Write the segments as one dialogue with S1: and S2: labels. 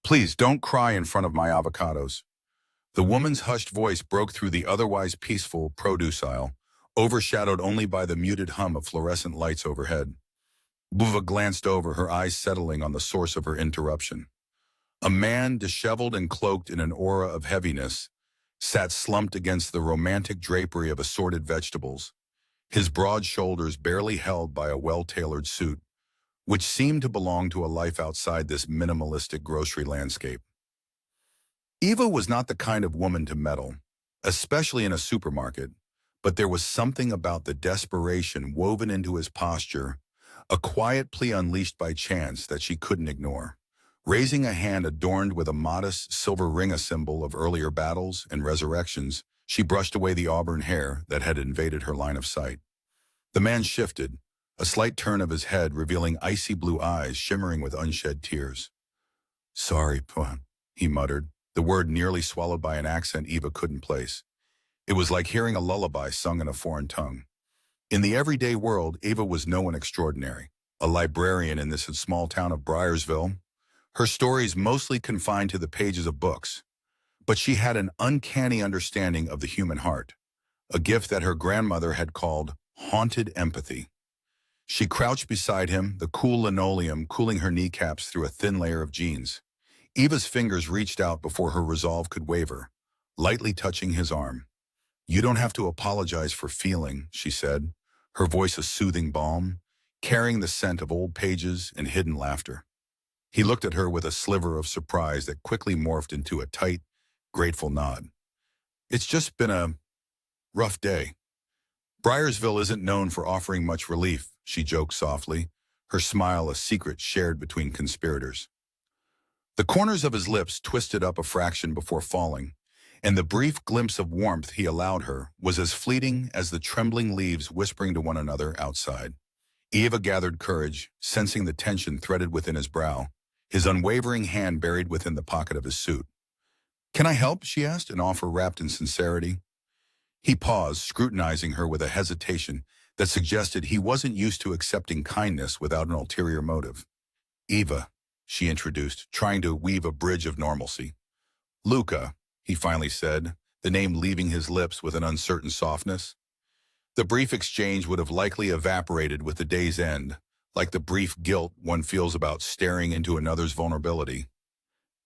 S1: Please don't cry in front of my avocados. The woman's hushed voice broke through the otherwise peaceful produce aisle, overshadowed only by the muted hum of fluorescent lights overhead. Buva glanced over, her eyes settling on the source of her interruption. A man, disheveled and cloaked in an aura of heaviness, sat slumped against the romantic drapery of assorted vegetables, his broad shoulders barely held by a well-tailored suit, which seemed to belong to a life outside this minimalistic grocery landscape. Eva was not the kind of woman to meddle, especially in a supermarket, but there was something about the desperation woven into his posture, a quiet plea unleashed by chance that she couldn't ignore. Raising a hand adorned with a modest silver ring, a symbol of earlier battles and resurrections, she brushed away the auburn hair that had invaded her line of sight. The man shifted, a slight turn of his head revealing icy blue eyes shimmering with unshed tears. "Sorry, Puan," he muttered, the word nearly swallowed by an accent Eva couldn't place. It was like hearing a lullaby sung in a foreign tongue. In the everyday world, Eva was no one extraordinary, a librarian in this small town of Briarsville. Her stories mostly confined to the pages of books, but she had an uncanny understanding of the human heart, a gift that her grandmother had called haunted empathy. She crouched beside him, the cool linoleum cooling her kneecaps through a thin layer of jeans. Eva's fingers reached out before her resolve could waver, lightly touching his arm. "You don't have to apologize for feeling," she said, her voice a soothing balm, carrying the scent of old pages and hidden laughter. He looked at her with a sliver of surprise that quickly morphed into a tight, grateful nod. "It's just been a rough day." Briarsville isn't known for offering much relief, she joked softly, her smile a secret shared between conspirators. The corners of his lips twisted up a fraction before falling, and the brief glimpse of warmth he allowed her was as fleeting as the trembling leaves whispering to one another outside. Eva gathered courage, sensing the tension threaded within his brow, his unwavering hand buried within the pocket of his suit. "Can I help?" she asked, an offer wrapped in sincerity. He paused, scrutinizing her with a hesitation that suggested he wasn't used to accepting kindness without an ulterior motive. "Eva," she introduced, trying to weave a bridge of normalcy. "Luca," he finally said, the name leaving his lips with an uncertain softness. The brief exchange would have likely evaporated with the day's end, like the brief guilt one feels about staring into another's vulnerability,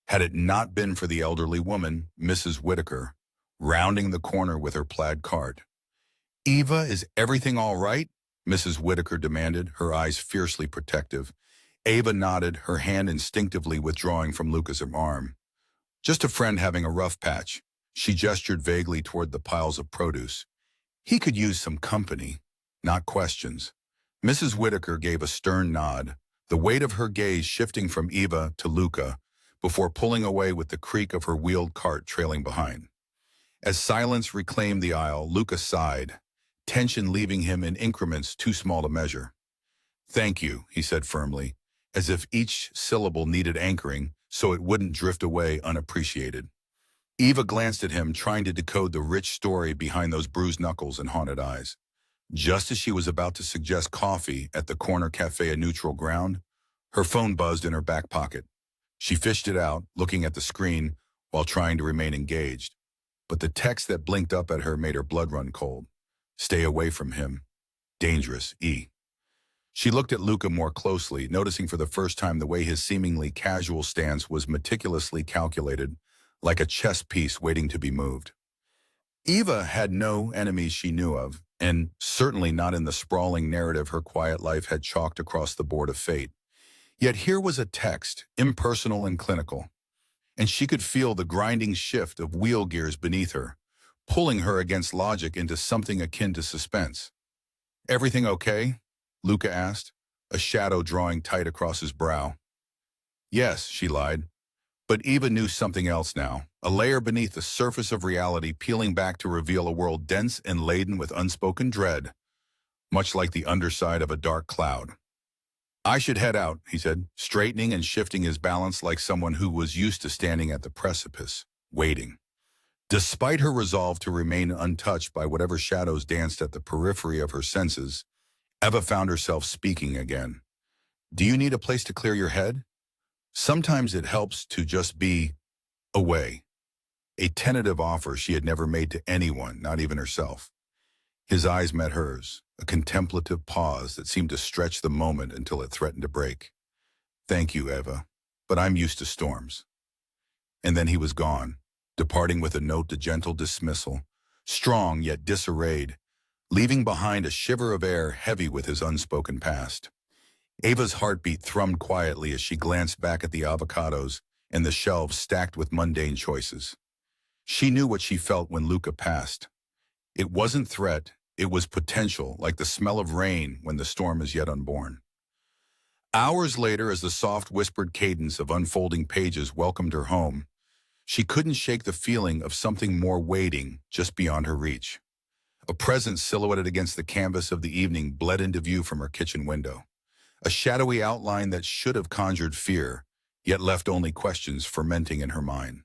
S1: had it not been for the elderly woman, Mrs. Whitaker, rounding the corner with her plaid cart. "Eva, is everything all right?" Mrs. Whitaker demanded, her eyes fiercely protective. Eva nodded, her hand instinctively withdrawing from Luca's arm. "Just a friend having a rough patch." She gestured vaguely toward the piles of produce. "He could use some company, not questions." Mrs. Whitaker gave a stern nod, the weight of her gaze shifting from Eva to Luca, before pulling away with the creak of her wheeled cart trailing behind. As silence reclaimed the aisle, Luca sighed, tension leaving him in increments too small to measure. "Thank you," he said firmly, as if each syllable needed anchoring so it wouldn't drift away unappreciated. Eva glanced at him, trying to decode the rich story behind those bruised knuckles and haunted eyes. Just as she was about to suggest coffee at the corner cafe a neutral ground, her phone buzzed in her back pocket. She fished it out, looking at the screen while trying to remain engaged. But the text that blinked up at her made her blood run cold. "Stay away from him. Dangerous, E." She looked at Luca more closely, noticing for the first time the way his seemingly casual stance was meticulously calculated, like a chess piece waiting to be moved. Eva had no enemies she knew of, and certainly not in the sprawling narrative her quiet life had chalked across the board of fate. Yet here was a text, impersonal and clinical, and she could feel the grinding shift of wheel gears beneath her, pulling her against logic into something akin to suspense. "Everything okay?" Luca asked, a shadow drawing tight across his brow. "Yes," she lied. But Eva knew something else now, a layer beneath the surface of reality peeling back to reveal a world dense and laden with unspoken dread, much like the underside of a dark cloud. "I should head out," he said, straightening and shifting his balance like someone who was used to standing at the precipice, waiting. Despite her resolve to remain untouched by whatever shadows danced at the periphery of her senses, Eva found herself speaking again. "Do you need a place to clear your head?" Sometimes it helps to just be away, a tentative offer she had never made to anyone, not even herself. His eyes met hers, a contemplative pause that seemed to stretch the moment until it threatened to break. Thank you, Eva, but I'm used to storms. And then he was gone, departing with a note of gentle dismissal, strong yet disarrayed, leaving behind a shiver of air heavy with his unspoken past. Ava's heartbeat thrummed quietly as she glanced back at the avocados and the shelves stacked with mundane choices. She knew what she felt when Luca passed. It wasn't threat, it was potential, like the smell of rain when the storm is yet unborn. Hours later, as the soft whispered cadence of unfolding pages welcomed her home, she couldn't shake the feeling of something more waiting just beyond her reach. A presence silhouetted against the canvas of the evening bled into view from her kitchen window. A shadowy outline that should have conjured fear, yet left only questions fermenting in her mind.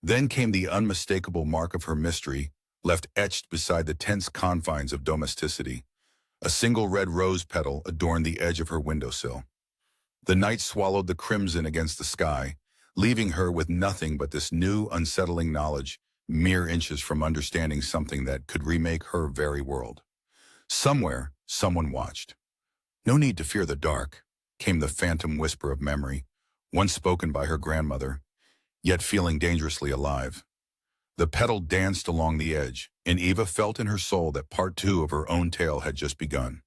S1: Then came the unmistakable mark of her mystery, left etched beside the tense confines of domesticity. A single red rose petal adorned the edge of her windowsill. The night swallowed the crimson against the sky, leaving her with nothing but this new, unsettling knowledge, mere inches from understanding something that could remake her very world. Somewhere, someone watched. No need to fear the dark, came the phantom whisper of memory, once spoken by her grandmother, yet feeling dangerously alive. The petal danced along the edge, and Eva felt in her soul that part two of her own tale had just begun.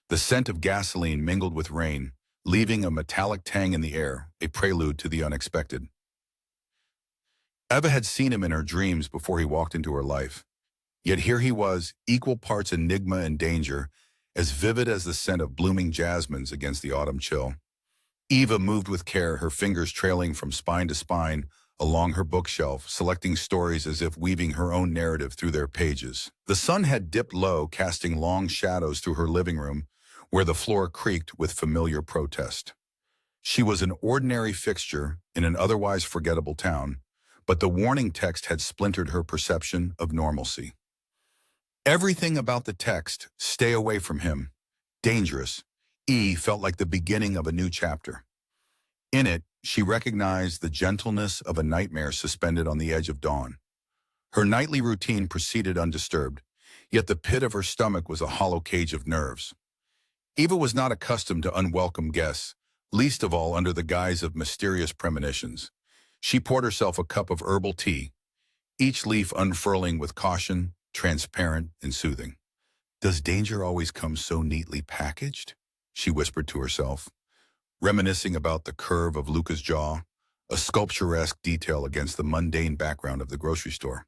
S1: The scent of gasoline mingled with rain, leaving a metallic tang in the air, a prelude to the unexpected. Eva had seen him in her dreams before he walked into her life. Yet here he was, equal parts enigma and danger, as vivid as the scent of blooming jasmines against the autumn chill. Eva moved with care, her fingers trailing from spine to spine along her bookshelf, selecting stories as if weaving her own narrative through their pages. The sun had dipped low, casting long shadows through her living room, where the floor creaked with familiar protest. She was an ordinary fixture in an otherwise forgettable town, but the warning text had splintered her perception of normalcy. Everything about the text, stay away from him, dangerous, felt like the beginning of a new chapter. In it, she recognized the gentleness of a nightmare suspended on the edge of dawn. Her nightly routine proceeded undisturbed, yet the pit of her stomach was a hollow cage of nerves. Eva was not accustomed to unwelcome guests, least of all under the guise of mysterious premonitions. She poured herself a cup of herbal tea, each leaf unfurling with caution, transparent and soothing. Does danger always come so neatly packaged? She whispered to herself, reminiscing about the curve of Luca's jaw, a sculpturesque detail against the mundane background of the grocery store.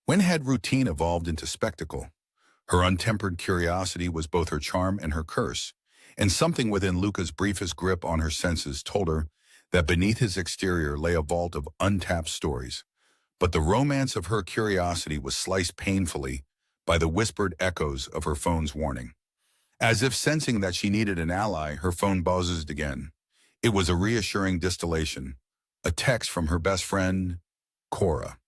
S1: When had routine evolved into spectacle? Her untempered curiosity was both her charm and her curse, and something within Luca's briefest grip on her senses told her that beneath his exterior lay a vault of untapped stories. But the romance of her curiosity was sliced painfully by the whispered echoes of her phone's warning. As if sensing that she needed an ally, her phone buzzed again. It was a reassuring distillation, a text from her best friend, Cora.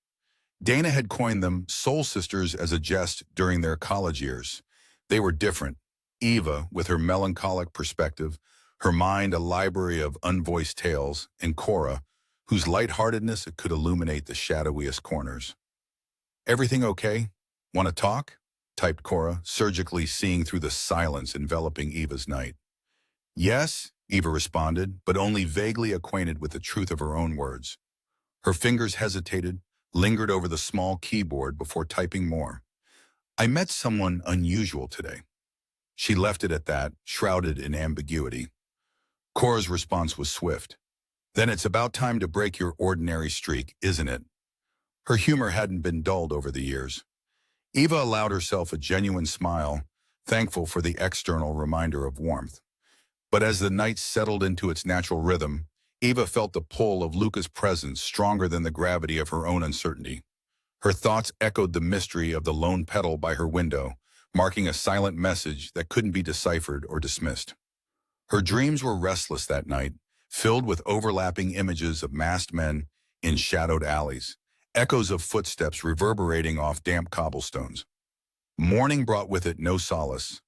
S1: Dana had coined them soul sisters as a jest during their college years. They were different. Eva, with her melancholic perspective, her mind a library of unvoiced tales, and Cora, whose lightheartedness could illuminate the shadowiest corners. Everything okay? Want to talk? Typed Cora, surgically seeing through the silence enveloping Eva's night. Yes, Eva responded, but only vaguely acquainted with the truth of her own words. Her fingers hesitated, lingered over the small keyboard before typing more. I met someone unusual today. She left it at that, shrouded in ambiguity. Cora's response was swift. Then it's about time to break your ordinary streak, isn't it? Her humor hadn't been dulled over the years. Eva allowed herself a genuine smile, thankful for the external reminder of warmth. But as the night settled into its natural rhythm, Eva felt the pull of Luca's presence stronger than the gravity of her own uncertainty. Her thoughts echoed the mystery of the lone petal by her window, marking a silent message that couldn't be deciphered or dismissed. Her dreams were restless that night, filled with overlapping images of masked men in shadowed alleys, echoes of footsteps reverberating off damp cobblestones. Morning brought with it no solace,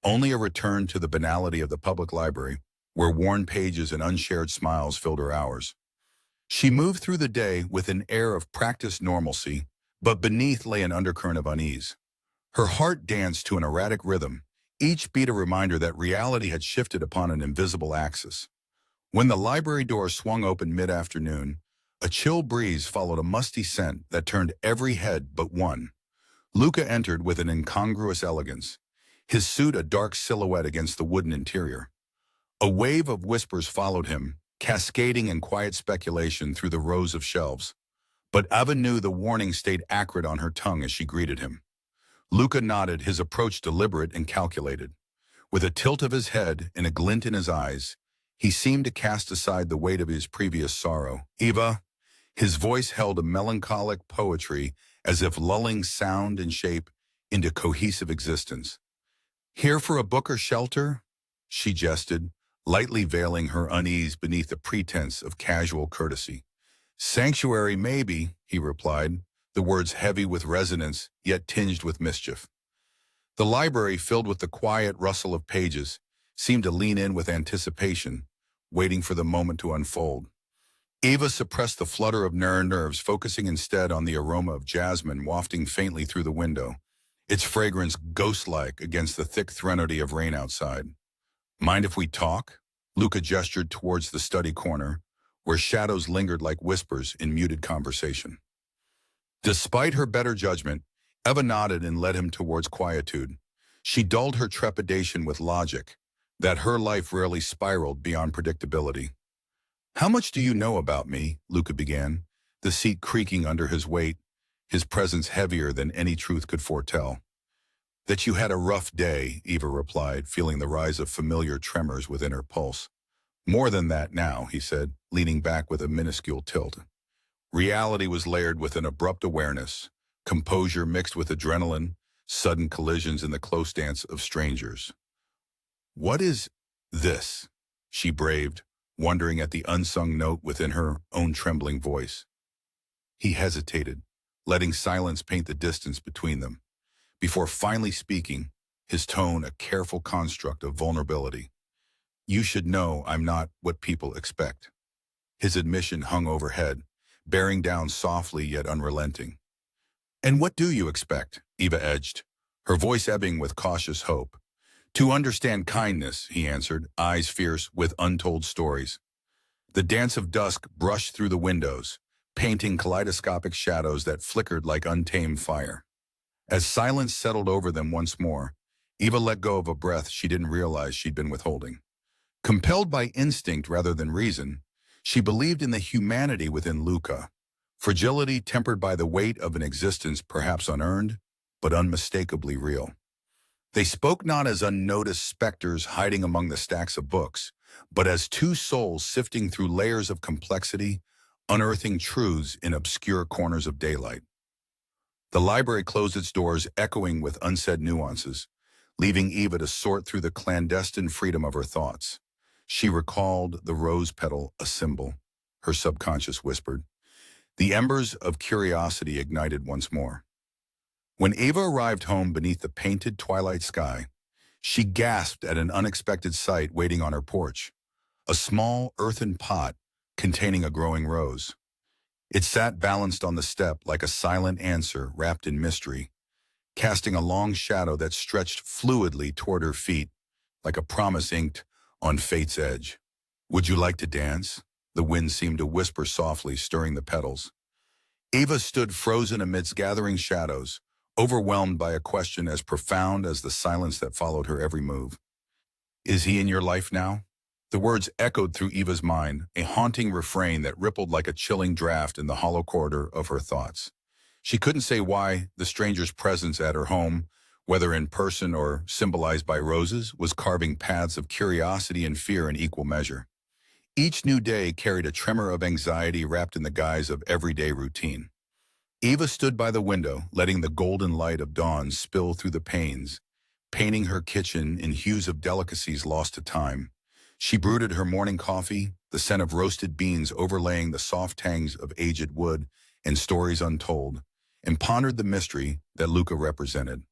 S1: only a return to the banality of the public library, where worn pages and unshared smiles filled her hours. She moved through the day with an air of practiced normalcy, but beneath lay an undercurrent of unease. Her heart danced to an erratic rhythm, each beat a reminder that reality had shifted upon an invisible axis. When the library door swung open mid-afternoon, a chill breeze followed a musty scent that turned every head but one. Luca entered with an incongruous elegance, his suit a dark silhouette against the wooden interior. A wave of whispers followed him, cascading in quiet speculation through the rows of shelves. But Ava knew the warning stayed acrid on her tongue as she greeted him. Luca nodded, his approach deliberate and calculated. With a tilt of his head and a glint in his eyes, he seemed to cast aside the weight of his previous sorrow. "Eva," his voice held a melancholic poetry as if lulling sound and shape into cohesive existence. "Here for a book or shelter?" she jested, lightly veiling her unease beneath a pretense of casual courtesy. "Sanctuary, maybe," he replied, the words heavy with resonance, yet tinged with mischief. The library, filled with the quiet rustle of pages, seemed to lean in with anticipation, waiting for the moment to unfold. Eva suppressed the flutter of nerves, focusing instead on the aroma of jasmine wafting faintly through the window, its fragrance ghost-like against the thick threnody of rain outside. "Mind if we talk?" Luca gestured towards the study corner, where shadows lingered like whispers in muted conversation. Despite her better judgment, Eva nodded and led him towards quietude. She dulled her trepidation with logic, that her life rarely spiraled beyond predictability. "How much do you know about me?" Luca began, the seat creaking under his weight, his presence heavier than any truth could foretell. "That you had a rough day," Eva replied, feeling the rise of familiar tremors within her pulse. "More than that now," he said, leaning back with a minuscule tilt. Reality was layered with an abrupt awareness, composure mixed with adrenaline, sudden collisions in the close dance of strangers. "What is this?" she braved, wondering at the unsung note within her own trembling voice. He hesitated, letting silence paint the distance between them, before finally speaking, his tone a careful construct of vulnerability. "You should know I'm not what people expect." His admission hung overhead, bearing down softly yet unrelenting. "And what do you expect?" Eva edged, her voice ebbing with cautious hope. "To understand kindness," he answered, eyes fierce with untold stories. The dance of dusk brushed through the windows, painting kaleidoscopic shadows that flickered like untamed fire. As silence settled over them once more, Eva let go of a breath she didn't realize she'd been withholding. Compelled by instinct rather than reason, she believed in the humanity within Luca, fragility tempered by the weight of an existence perhaps unearned, but unmistakably real. They spoke not as unnoticed specters hiding among the stacks of books, but as two souls sifting through layers of complexity, unearthing truths in obscure corners of daylight. The library closed its doors, echoing with unsaid nuances, leaving Eva to sort through the clandestine freedom of her thoughts. She recalled the rose petal a symbol, her subconscious whispered. The embers of curiosity ignited once more. When Eva arrived home beneath the painted twilight sky, she gasped at an unexpected sight waiting on her porch, a small earthen pot containing a growing rose. It sat balanced on the step like a silent answer wrapped in mystery, casting a long shadow that stretched fluidly toward her feet, like a promise inked on fate's edge. "Would you like to dance?" The wind seemed to whisper softly, stirring the petals. Eva stood frozen amidst gathering shadows, overwhelmed by a question as profound as the silence that followed her every move. "Is he in your life now?" The words echoed through Eva's mind, a haunting refrain that rippled like a chilling draft in the hollow corridor of her thoughts. She couldn't say why the stranger's presence at her home, whether in person or symbolized by roses, was carving paths of curiosity and fear in equal measure. Each new day carried a tremor of anxiety wrapped in the guise of everyday routine. Eva stood by the window, letting the golden light of dawn spill through the panes, painting her kitchen in hues of delicacies lost to time. She brewed her morning coffee, the scent of roasted beans overlaying the soft tangs of aged wood and stories untold, and pondered the mystery that Luca represented.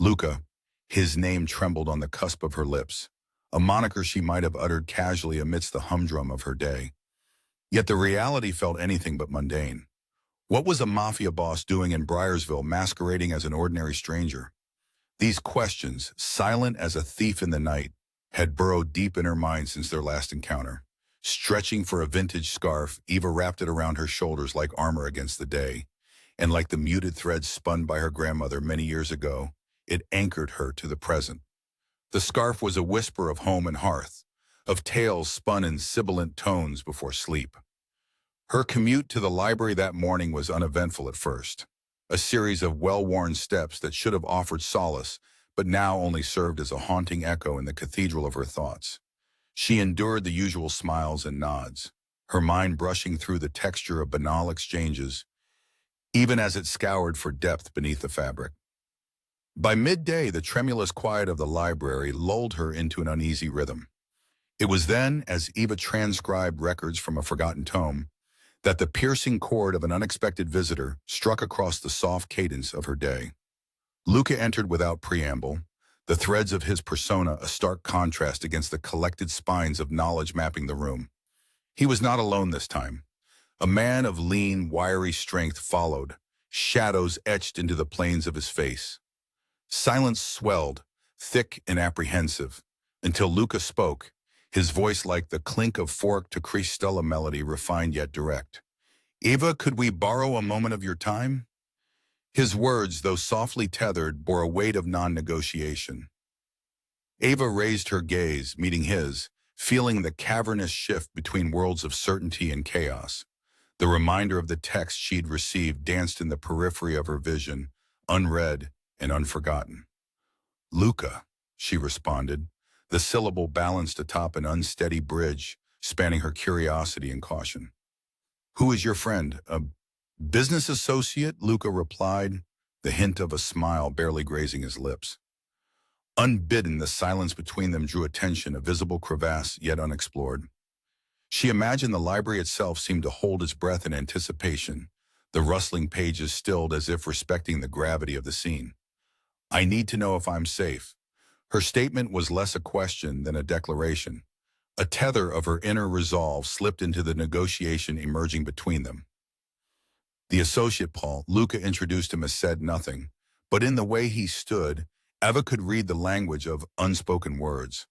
S1: Luca, his name trembled on the cusp of her lips, a moniker she might have uttered casually amidst the humdrum of her day. Yet the reality felt anything but mundane. What was a mafia boss doing in Briarsville masquerading as an ordinary stranger? These questions, silent as a thief in the night, had burrowed deep in her mind since their last encounter. Stretching for a vintage scarf, Eva wrapped it around her shoulders like armor against the day, and like the muted threads spun by her grandmother many years ago, it anchored her to the present. The scarf was a whisper of home and hearth, of tales spun in sibilant tones before sleep. Her commute to the library that morning was uneventful at first, a series of well-worn steps that should have offered solace, but now only served as a haunting echo in the cathedral of her thoughts. She endured the usual smiles and nods, her mind brushing through the texture of banal exchanges, even as it scoured for depth beneath the fabric. By midday, the tremulous quiet of the library lulled her into an uneasy rhythm. It was then, as Eva transcribed records from a forgotten tome, that the piercing chord of an unexpected visitor struck across the soft cadence of her day. Luca entered without preamble, the threads of his persona a stark contrast against the collected spines of knowledge mapping the room. He was not alone this time. A man of lean, wiry strength followed, shadows etched into the planes of his face. Silence swelled, thick and apprehensive, until Luca spoke, his voice like the clink of fork to Cristela melody, refined yet direct. "Eva, could we borrow a moment of your time?" His words, though softly tethered, bore a weight of non-negotiation. Eva raised her gaze, meeting his, feeling the cavernous shift between worlds of certainty and chaos. The reminder of the text she'd received danced in the periphery of her vision, unread and unforgotten. "Luca," she responded, the syllable balanced atop an unsteady bridge, spanning her curiosity and caution. "Who is your friend? A business associate?" Luca replied, the hint of a smile barely grazing his lips. Unbidden, the silence between them drew attention, a visible crevasse yet unexplored. She imagined the library itself seemed to hold its breath in anticipation, the rustling pages stilled as if respecting the gravity of the scene. "I need to know if I'm safe." Her statement was less a question than a declaration. A tether of her inner resolve slipped into the negotiation emerging between them. The associate, Paul, Luca introduced him as said nothing, but in the way he stood, Eva could read the language of unspoken words.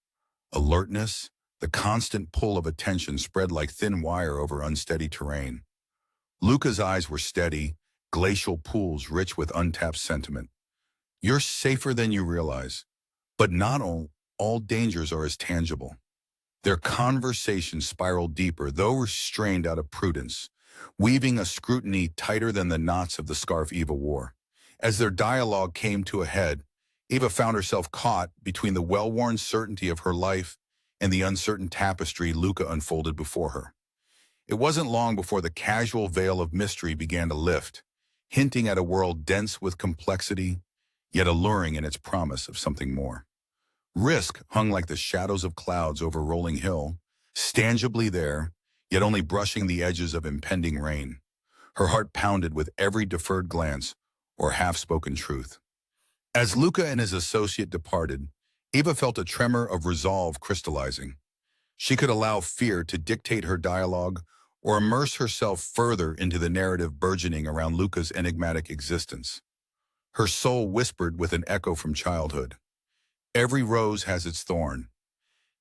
S1: Alertness, the constant pull of attention spread like thin wire over unsteady terrain. Luca's eyes were steady, glacial pools rich with untapped sentiment. "You're safer than you realize, but not all dangers are as tangible." Their conversation spiraled deeper, though restrained out of prudence, weaving a scrutiny tighter than the knots of the scarf Eva wore. As their dialogue came to a head, Eva found herself caught between the well-worn certainty of her life and the uncertain tapestry Luca unfolded before her. It wasn't long before the casual veil of mystery began to lift, hinting at a world dense with complexity, yet alluring in its promise of something more. Risk hung like the shadows of clouds over rolling hill, tangibly there, yet only brushing the edges of impending rain. Her heart pounded with every deferred glance or half-spoken truth. As Luca and his associate departed, Eva felt a tremor of resolve crystallizing. She could allow fear to dictate her dialogue or immerse herself further into the narrative burgeoning around Luca's enigmatic existence. Her soul whispered with an echo from childhood. Every rose has its thorn.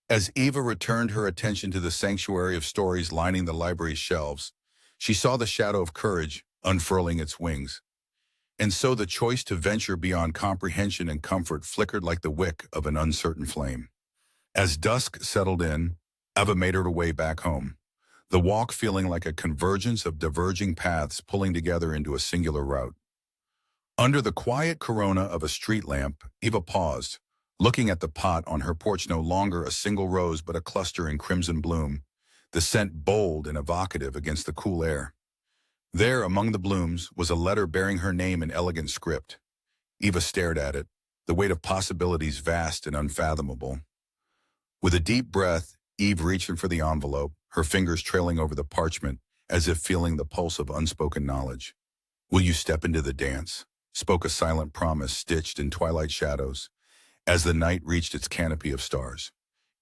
S1: As Eva returned her attention to the sanctuary of stories lining the library's shelves, she saw the shadow of courage unfurling its wings. And so the choice to venture beyond comprehension and comfort flickered like the wick of an uncertain flame. As dusk settled in, Eva made her way back home, the walk feeling like a convergence of diverging paths pulling together into a singular route. Under the quiet corona of a street lamp, Eva paused, looking at the pot on her porch, no longer a single rose but a cluster in crimson bloom, the scent bold and evocative against the cool air. There, among the blooms, was a letter bearing her name in elegant script. Eva stared at it, the weight of possibilities vast and unfathomable. With a deep breath, Eve reached for the envelope, her fingers trailing over the parchment, as if feeling the pulse of unspoken knowledge. "Will you step into the dance?" spoke a silent promise stitched in twilight shadows, as the night reached its canopy of stars.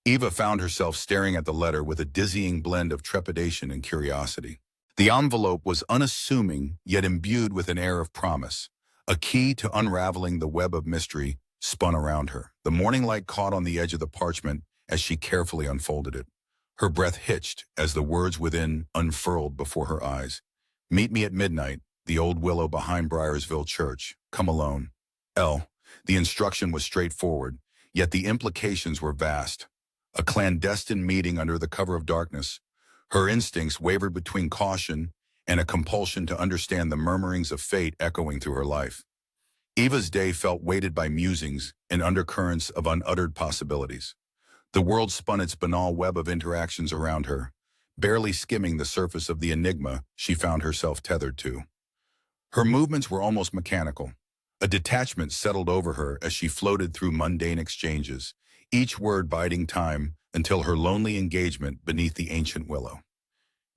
S1: Eva found herself staring at the letter with a dizzying blend of trepidation and curiosity. The envelope was unassuming, yet imbued with an air of promise. A key to unraveling the web of mystery spun around her. The morning light caught on the edge of the parchment as she carefully unfolded it. Her breath hitched as the words within unfurled before her eyes. Meet me at midnight, the old willow behind Bryersville Church. Come alone. L. The instruction was straightforward, yet the implications were vast. A clandestine meeting under the cover of darkness. Her instincts wavered between caution and a compulsion to understand the murmurings of fate echoing through her life. Eva's day felt weighted by musings and undercurrents of unuttered possibilities. The world spun its banal web of interactions around her, barely skimming the surface of the enigma she found herself tethered to. Her movements were almost mechanical. A detachment settled over her as she floated through mundane exchanges, each word biding time until her lonely engagement beneath the ancient willow.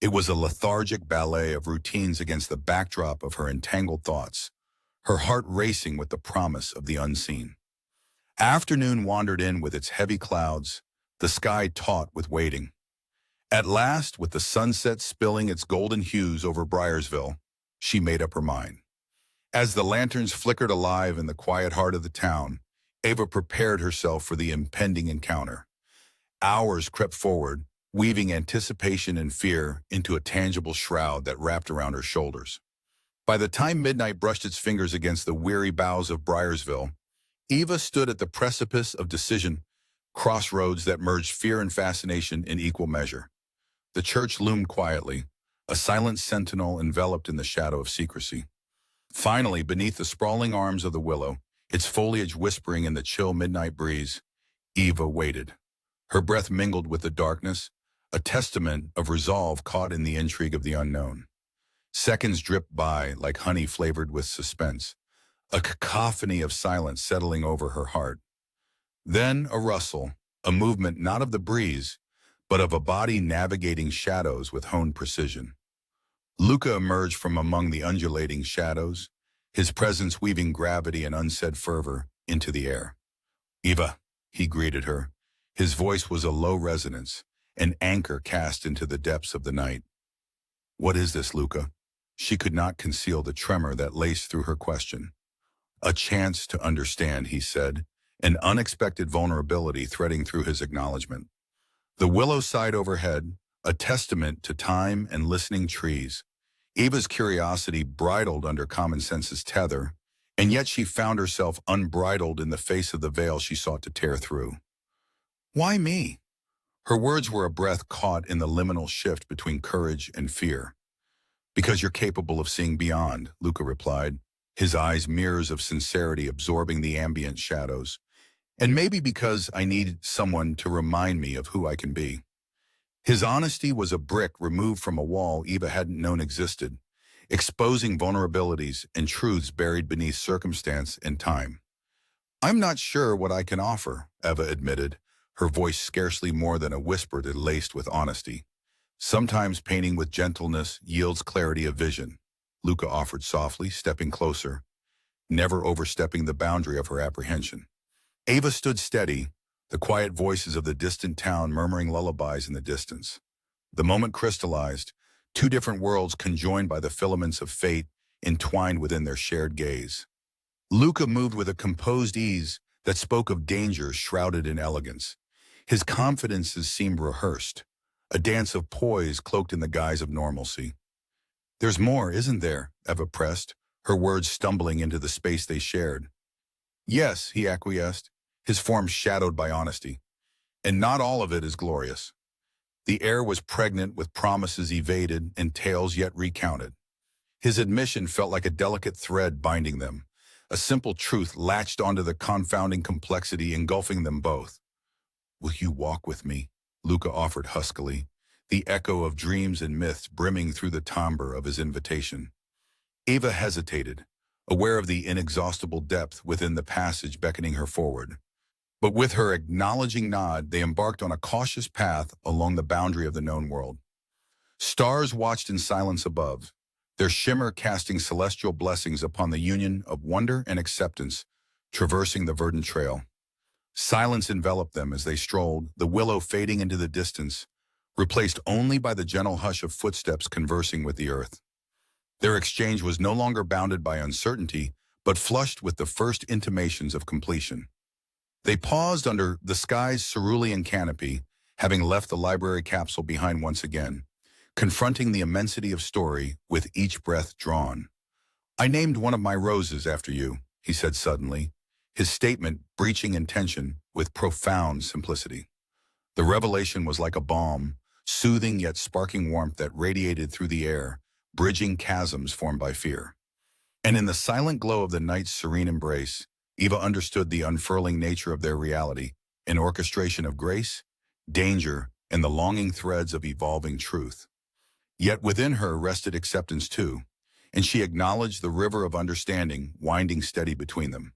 S1: It was a lethargic ballet of routines against the backdrop of her entangled thoughts, her heart racing with the promise of the unseen. Afternoon wandered in with its heavy clouds, the sky taut with waiting. At last, with the sunset spilling its golden hues over Bryersville, she made up her mind. As the lanterns flickered alive in the quiet heart of the town, Eva prepared herself for the impending encounter. Hours crept forward, weaving anticipation and fear into a tangible shroud that wrapped around her shoulders. By the time midnight brushed its fingers against the weary boughs of Bryersville, Eva stood at the precipice of decision, crossroads that merged fear and fascination in equal measure. The church loomed quietly, a silent sentinel enveloped in the shadow of secrecy. Finally, beneath the sprawling arms of the willow, its foliage whispering in the chill midnight breeze, Eva waited. Her breath mingled with the darkness, a testament of resolve caught in the intrigue of the unknown. Seconds dripped by like honey flavored with suspense, a cacophony of silence settling over her heart. Then a rustle, a movement not of the breeze, but of a body navigating shadows with honed precision. Luca emerged from among the undulating shadows, his presence weaving gravity and unsaid fervor into the air. "Eva," he greeted her. His voice was a low resonance, an anchor cast into the depths of the night. "What is this, Luca?" She could not conceal the tremor that laced through her question. "A chance to understand," he said, an unexpected vulnerability threading through his acknowledgement. The willow sighed overhead, a testament to time and listening trees. Eva's curiosity bridled under common sense's tether, and yet she found herself unbridled in the face of the veil she sought to tear through. "Why me?" Her words were a breath caught in the liminal shift between courage and fear. "Because you're capable of seeing beyond," Luca replied, his eyes mirrors of sincerity absorbing the ambient shadows. "And maybe because I need someone to remind me of who I can be." His honesty was a brick removed from a wall Eva hadn't known existed, exposing vulnerabilities and truths buried beneath circumstance and time. "I'm not sure what I can offer," Eva admitted, her voice scarcely more than a whisper that laced with honesty. "Sometimes painting with gentleness yields clarity of vision," Luca offered softly, stepping closer, never overstepping the boundary of her apprehension. Eva stood steady, the quiet voices of the distant town murmuring lullabies in the distance. The moment crystallized, two different worlds conjoined by the filaments of fate entwined within their shared gaze. Luca moved with a composed ease that spoke of danger shrouded in elegance. His confidences seemed rehearsed, a dance of poise cloaked in the guise of normalcy. "There's more, isn't there?" Eva pressed, her words stumbling into the space they shared. "Yes," he acquiesced, his form shadowed by honesty. "And not all of it is glorious." The air was pregnant with promises evaded and tales yet recounted. His admission felt like a delicate thread binding them, a simple truth latched onto the confounding complexity engulfing them both. "Will you walk with me?" Luca offered huskily, the echo of dreams and myths brimming through the timbre of his invitation. Eva hesitated, aware of the inexhaustible depth within the passage beckoning her forward. But with her acknowledging nod, they embarked on a cautious path along the boundary of the known world. Stars watched in silence above, their shimmer casting celestial blessings upon the union of wonder and acceptance, traversing the verdant trail. Silence enveloped them as they strolled, the willow fading into the distance, replaced only by the gentle hush of footsteps conversing with the earth. Their exchange was no longer bounded by uncertainty, but flushed with the first intimations of completion. They paused under the sky's cerulean canopy, having left the library capsule behind once again, confronting the immensity of story with each breath drawn. "I named one of my roses after you," he said suddenly, his statement breaching intention with profound simplicity. The revelation was like a balm, soothing yet sparking warmth that radiated through the air, bridging chasms formed by fear. And in the silent glow of the night's serene embrace, Eva understood the unfurling nature of their reality, an orchestration of grace, danger, and the longing threads of evolving truth. Yet within her rested acceptance too, and she acknowledged the river of understanding winding steady between them.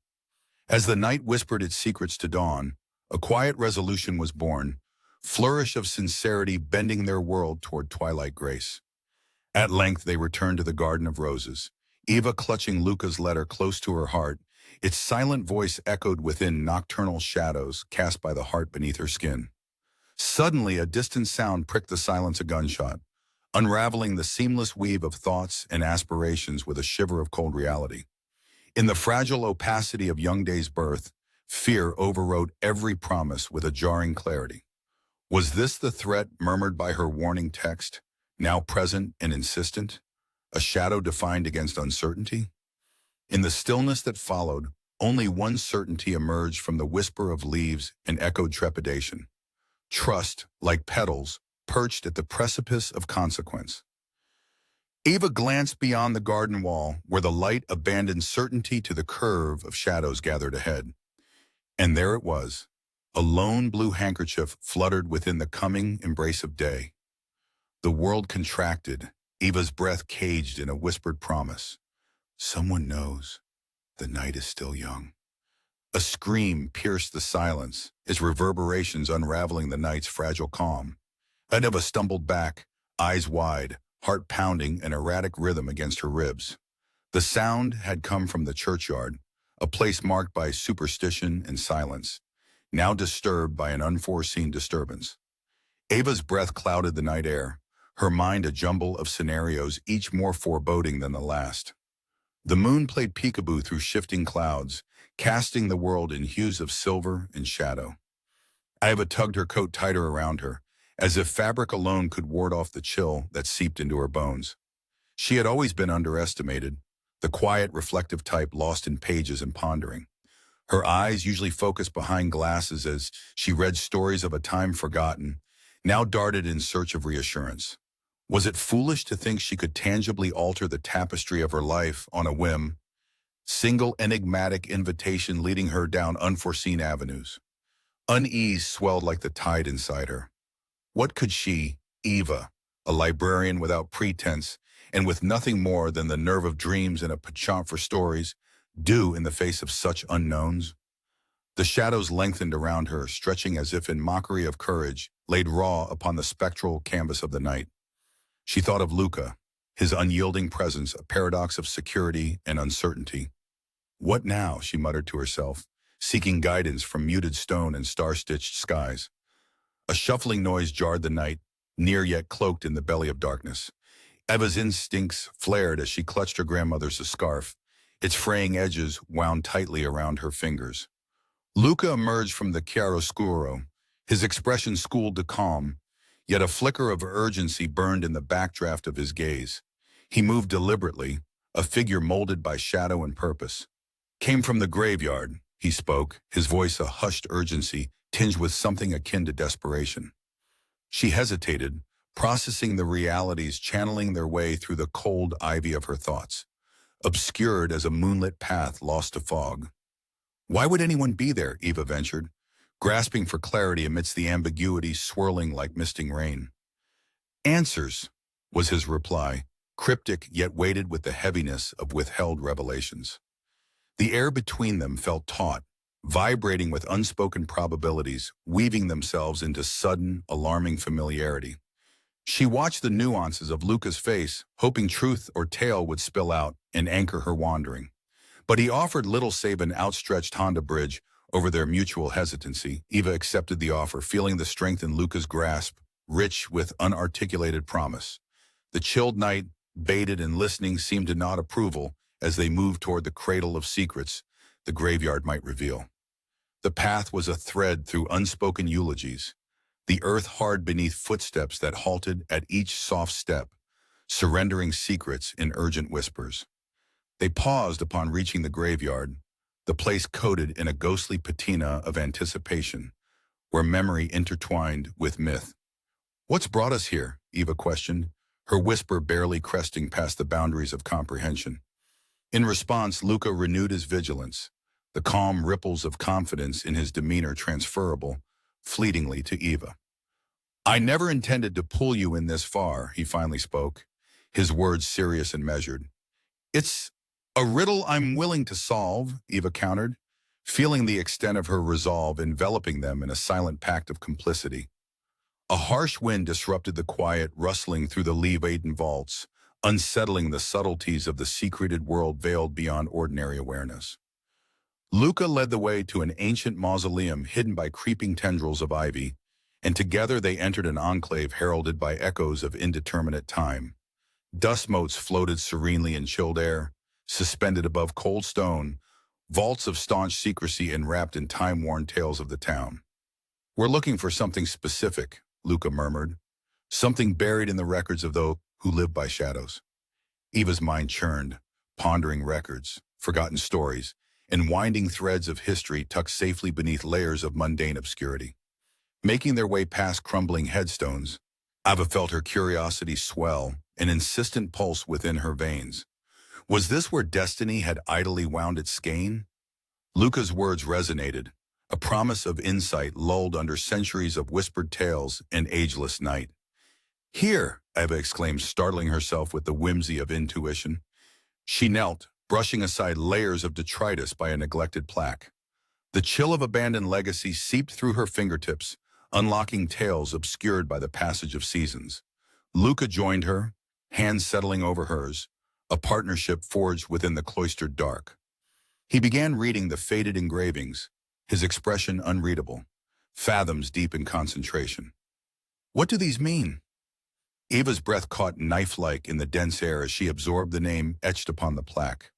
S1: As the night whispered its secrets to dawn, a quiet resolution was born, flourish of sincerity bending their world toward twilight grace. At length they returned to the Garden of Roses, Eva clutching Luca's letter close to her heart, its silent voice echoed within nocturnal shadows cast by the heart beneath her skin. Suddenly a distant sound pricked the silence a gunshot, unraveling the seamless weave of thoughts and aspirations with a shiver of cold reality. In the fragile opacity of young day's birth, fear overrode every promise with a jarring clarity. Was this the threat murmured by her warning text, now present and insistent, a shadow defined against uncertainty? In the stillness that followed, only one certainty emerged from the whisper of leaves and echoed trepidation. Trust, like petals, perched at the precipice of consequence. Eva glanced beyond the garden wall, where the light abandoned certainty to the curve of shadows gathered ahead. And there it was. A lone blue handkerchief fluttered within the coming embrace of day. The world contracted, Eva's breath caged in a whispered promise. Someone knows. The night is still young. A scream pierced the silence, its reverberations unraveling the night's fragile calm. Eva stumbled back, eyes wide, heart pounding an erratic rhythm against her ribs. The sound had come from the churchyard, a place marked by superstition and silence, now disturbed by an unforeseen disturbance. Eva's breath clouded the night air, her mind a jumble of scenarios, each more foreboding than the last. The moon played peekaboo through shifting clouds, casting the world in hues of silver and shadow. Eva tugged her coat tighter around her, as if fabric alone could ward off the chill that seeped into her bones. She had always been underestimated, the quiet, reflective type lost in pages and pondering. Her eyes, usually focused behind glasses as she read stories of a time forgotten, now darted in search of reassurance. Was it foolish to think she could tangibly alter the tapestry of her life on a whim? Single enigmatic invitation leading her down unforeseen avenues. Unease swelled like the tide inside her. What could she, Eva, a librarian without pretense and with nothing more than the nerve of dreams and a penchant for stories, do in the face of such unknowns? The shadows lengthened around her, stretching as if in mockery of courage, laid raw upon the spectral canvas of the night. She thought of Luca, his unyielding presence, a paradox of security and uncertainty. What now, she muttered to herself, seeking guidance from muted stone and star-stitched skies. A shuffling noise jarred the night, near yet cloaked in the belly of darkness. Eva's instincts flared as she clutched her grandmother's scarf, its fraying edges wound tightly around her fingers. Luca emerged from the chiaroscuro, his expression schooled to calm, yet a flicker of urgency burned in the backdraft of his gaze. He moved deliberately, a figure molded by shadow and purpose. Came from the graveyard, he spoke, his voice a hushed urgency tinged with something akin to desperation. She hesitated, processing the realities channeling their way through the cold ivy of her thoughts, obscured as a moonlit path lost to fog. Why would anyone be there, Eva ventured, grasping for clarity amidst the ambiguity swirling like misting rain. Answers, was his reply, cryptic yet weighted with the heaviness of withheld revelations. The air between them felt taut, vibrating with unspoken probabilities, weaving themselves into sudden, alarming familiarity. She watched the nuances of Luca's face, hoping truth or tale would spill out and anchor her wandering. But he offered little save an outstretched Honda bridge, Over their mutual hesitancy, Eva accepted the offer, feeling the strength in Luca's grasp, rich with unarticulated promise. The chilled night, baited and listening, seemed to nod approval as they moved toward the cradle of secrets the graveyard might reveal. The path was a thread through unspoken eulogies, the earth hard beneath footsteps that halted at each soft step, surrendering secrets in urgent whispers. They paused upon reaching the graveyard, the place coated in a ghostly patina of anticipation, where memory intertwined with myth. "What's brought us here?" Eva questioned, her whisper barely cresting past the boundaries of comprehension. In response, Luca renewed his vigilance, the calm ripples of confidence in his demeanor transferable, fleetingly, to Eva. "I never intended to pull you in this far," he finally spoke, his words serious and measured. "It's a riddle I'm willing to solve," Eva countered, feeling the extent of her resolve enveloping them in a silent pact of complicity. A harsh wind disrupted the quiet, rustling through the leaf-laden vaults, unsettling the subtleties of the secreted world veiled beyond ordinary awareness. Luca led the way to an ancient mausoleum hidden by creeping tendrils of ivy, and together they entered an enclave heralded by echoes of indeterminate time. Dust motes floated serenely in chilled air, suspended above cold stone, vaults of staunch secrecy enwrapped in time-worn tales of the town. "We're looking for something specific," Luca murmured, "something buried in the records of those who live by shadows." Eva's mind churned, pondering records, forgotten stories, and winding threads of history tucked safely beneath layers of mundane obscurity. Making their way past crumbling headstones, Eva felt her curiosity swell, an insistent pulse within her veins. Was this where destiny had idly wound its skein? Luca's words resonated, a promise of insight lulled under centuries of whispered tales and ageless night. "Here!" Eva exclaimed, startling herself with the whimsy of intuition. She knelt, brushing aside layers of detritus by a neglected plaque. The chill of abandoned legacy seeped through her fingertips, unlocking tales obscured by the passage of seasons. Luca joined her, hands settling over hers, a partnership forged within the cloistered dark. He began reading the faded engravings, his expression unreadable, fathoms deep in concentration. "What do these mean?" Eva's breath caught knife-like in the dense air as she absorbed the name etched upon the plaque.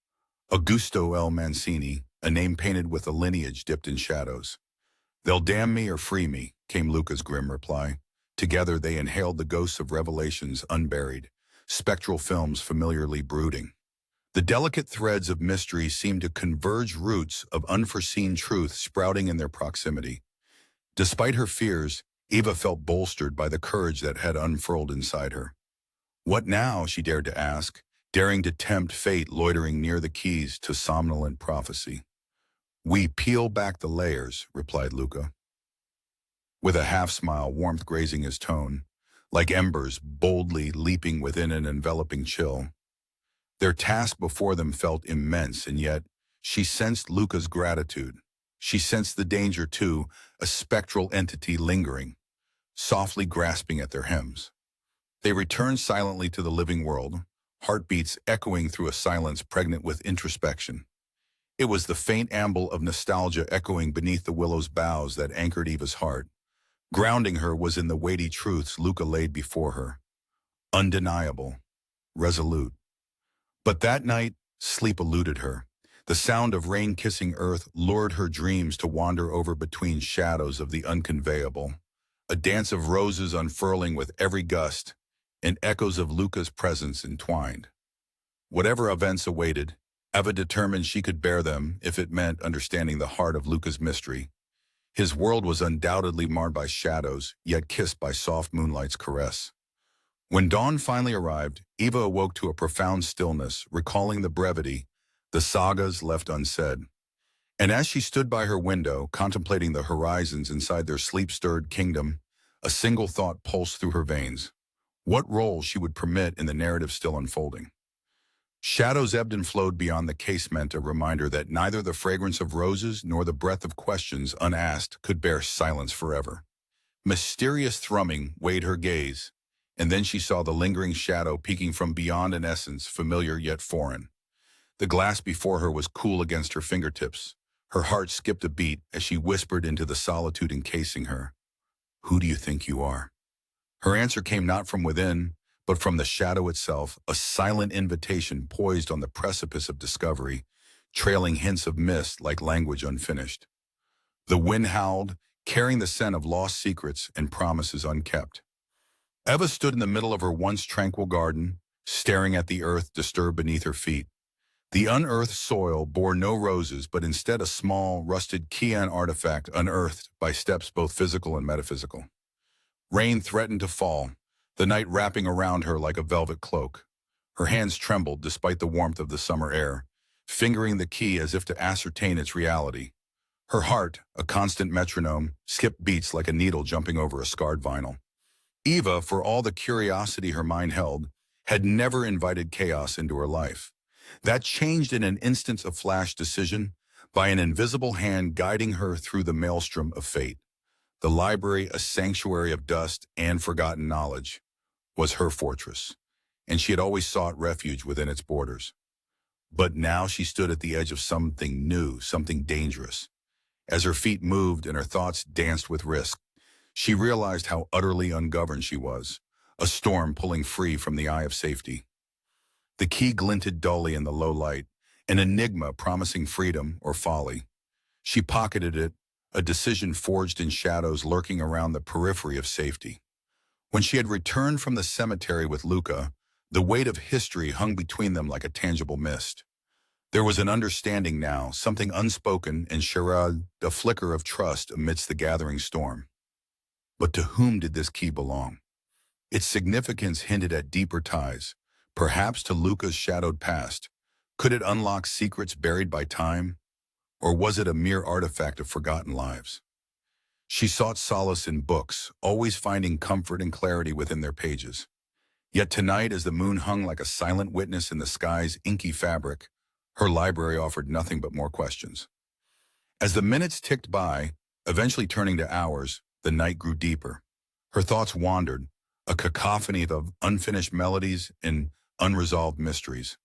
S1: Augusto L. Mancini, a name painted with a lineage dipped in shadows. "They'll damn me or free me," came Luca's grim reply. Together they inhaled the ghosts of revelations unburied, spectral films familiarly brooding. The delicate threads of mystery seemed to converge, roots of unforeseen truth sprouting in their proximity. Despite her fears, Eva felt bolstered by the courage that had unfurled inside her. "What now?" she dared to ask, daring to tempt fate loitering near the keys to somnolent prophecy. "We peel back the layers," replied Luca, with a half-smile, warmth grazing his tone, like embers boldly leaping within an enveloping chill. Their task before them felt immense, and yet she sensed Luca's gratitude. She sensed the danger, too, a spectral entity lingering, softly grasping at their hems. They returned silently to the living world, heartbeats echoing through a silence pregnant with introspection. It was the faint amble of nostalgia echoing beneath the willow's boughs that anchored Eva's heart. Grounding her was in the weighty truths Luca laid before her. Undeniable, resolute. But that night, sleep eluded her. The sound of rain kissing earth lured her dreams to wander over between shadows of the unconveyable. A dance of roses unfurling with every gust, and echoes of Luca's presence entwined. Whatever events awaited, Eva determined she could bear them if it meant understanding the heart of Luca's mystery. His world was undoubtedly marred by shadows, yet kissed by soft moonlight's caress. When dawn finally arrived, Eva awoke to a profound stillness, recalling the brevity, the sagas left unsaid. And as she stood by her window, contemplating the horizons inside their sleep-stirred kingdom, a single thought pulsed through her veins. What role she would permit in the narrative still unfolding. Shadows ebbed and flowed beyond the casement, a reminder that neither the fragrance of roses nor the breath of questions unasked could bear silence forever. Mysterious thrumming weighed her gaze, and then she saw the lingering shadow peeking from beyond an essence familiar yet foreign. The glass before her was cool against her fingertips, Her heart skipped a beat as she whispered into the solitude encasing her, "Who do you think you are?" Her answer came not from within, but from the shadow itself, a silent invitation poised on the precipice of discovery, trailing hints of mist like language unfinished. The wind howled, carrying the scent of lost secrets and promises unkept. Eva stood in the middle of her once tranquil garden, staring at the earth disturbed beneath her feet. The unearthed soil bore no roses, but instead a small, rusted Kian artifact unearthed by steps both physical and metaphysical. Rain threatened to fall, the night wrapping around her like a velvet cloak. Her hands trembled despite the warmth of the summer air, fingering the key as if to ascertain its reality. Her heart, a constant metronome, skipped beats like a needle jumping over a scarred vinyl. Eva, for all the curiosity her mind held, had never invited chaos into her life. That changed in an instant of flash decision, by an invisible hand guiding her through the maelstrom of fate. The library, a sanctuary of dust and forgotten knowledge, was her fortress, and she had always sought refuge within its borders. But now she stood at the edge of something new, something dangerous. As her feet moved and her thoughts danced with risk, she realized how utterly ungoverned she was, a storm pulling free from the eye of safety. The key glinted dully in the low light, an enigma promising freedom or folly. She pocketed it, a decision forged in shadows lurking around the periphery of safety. When she had returned from the cemetery with Luca, the weight of history hung between them like a tangible mist. There was an understanding now, something unspoken and Sherrod, a flicker of trust amidst the gathering storm. But to whom did this key belong? Its significance hinted at deeper ties, perhaps to Luca's shadowed past. Could it unlock secrets buried by time? Or was it a mere artifact of forgotten lives? She sought solace in books, always finding comfort and clarity within their pages. Yet tonight, as the moon hung like a silent witness in the sky's inky fabric, her library offered nothing but more questions. As the minutes ticked by, eventually turning to hours, the night grew deeper. Her thoughts wandered, a cacophony of unfinished melodies and unresolved mysteries.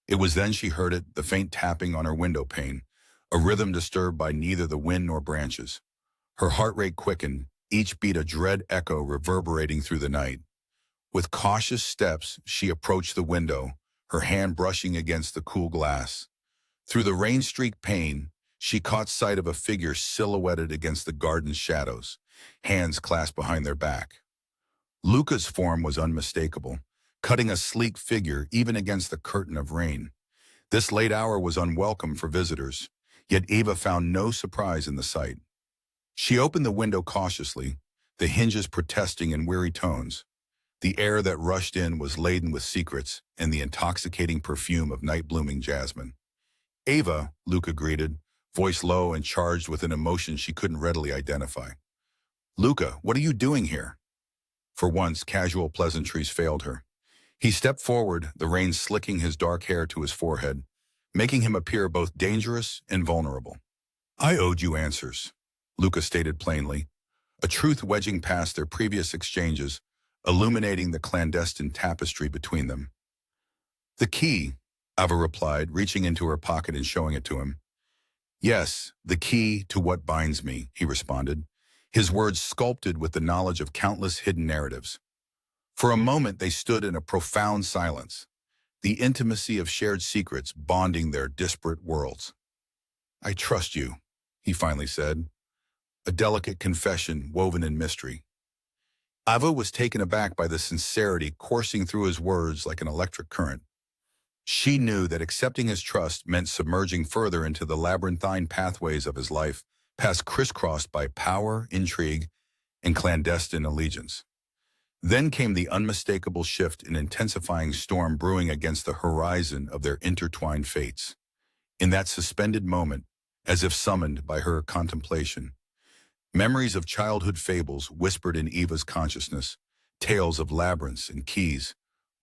S1: It was then she heard it, the faint tapping on her window pane, a rhythm disturbed by neither the wind nor branches. Her heart rate quickened, each beat a dread echo reverberating through the night. With cautious steps, she approached the window, her hand brushing against the cool glass. Through the rain-streaked pane, she caught sight of a figure silhouetted against the garden's shadows, hands clasped behind their back. Luca's form was unmistakable, cutting a sleek figure even against the curtain of rain. This late hour was unwelcome for visitors, yet Eva found no surprise in the sight. She opened the window cautiously, the hinges protesting in weary tones. The air that rushed in was laden with secrets and the intoxicating perfume of night-blooming jasmine. "Ava," Luca greeted, voice low and charged with an emotion she couldn't readily identify. "Luca, what are you doing here?" For once, casual pleasantries failed her. He stepped forward, the rain slicking his dark hair to his forehead, making him appear both dangerous and vulnerable. "I owed you answers," Luca stated plainly, a truth wedging past their previous exchanges, illuminating the clandestine tapestry between them. "The key," Ava replied, reaching into her pocket and showing it to him. "Yes, the key to what binds me," he responded, his words sculpted with the knowledge of countless hidden narratives. For a moment they stood in a profound silence, the intimacy of shared secrets bonding their disparate worlds. "I trust you," he finally said, a delicate confession woven in mystery. Ava was taken aback by the sincerity coursing through his words like an electric current. She knew that accepting his trust meant submerging further into the labyrinthine pathways of his life, past crisscrossed by power, intrigue, and clandestine allegiance. Then came the unmistakable shift in intensifying storm brewing against the horizon of their intertwined fates. In that suspended moment, as if summoned by her contemplation, memories of childhood fables whispered in Eva's consciousness, tales of labyrinths and keys,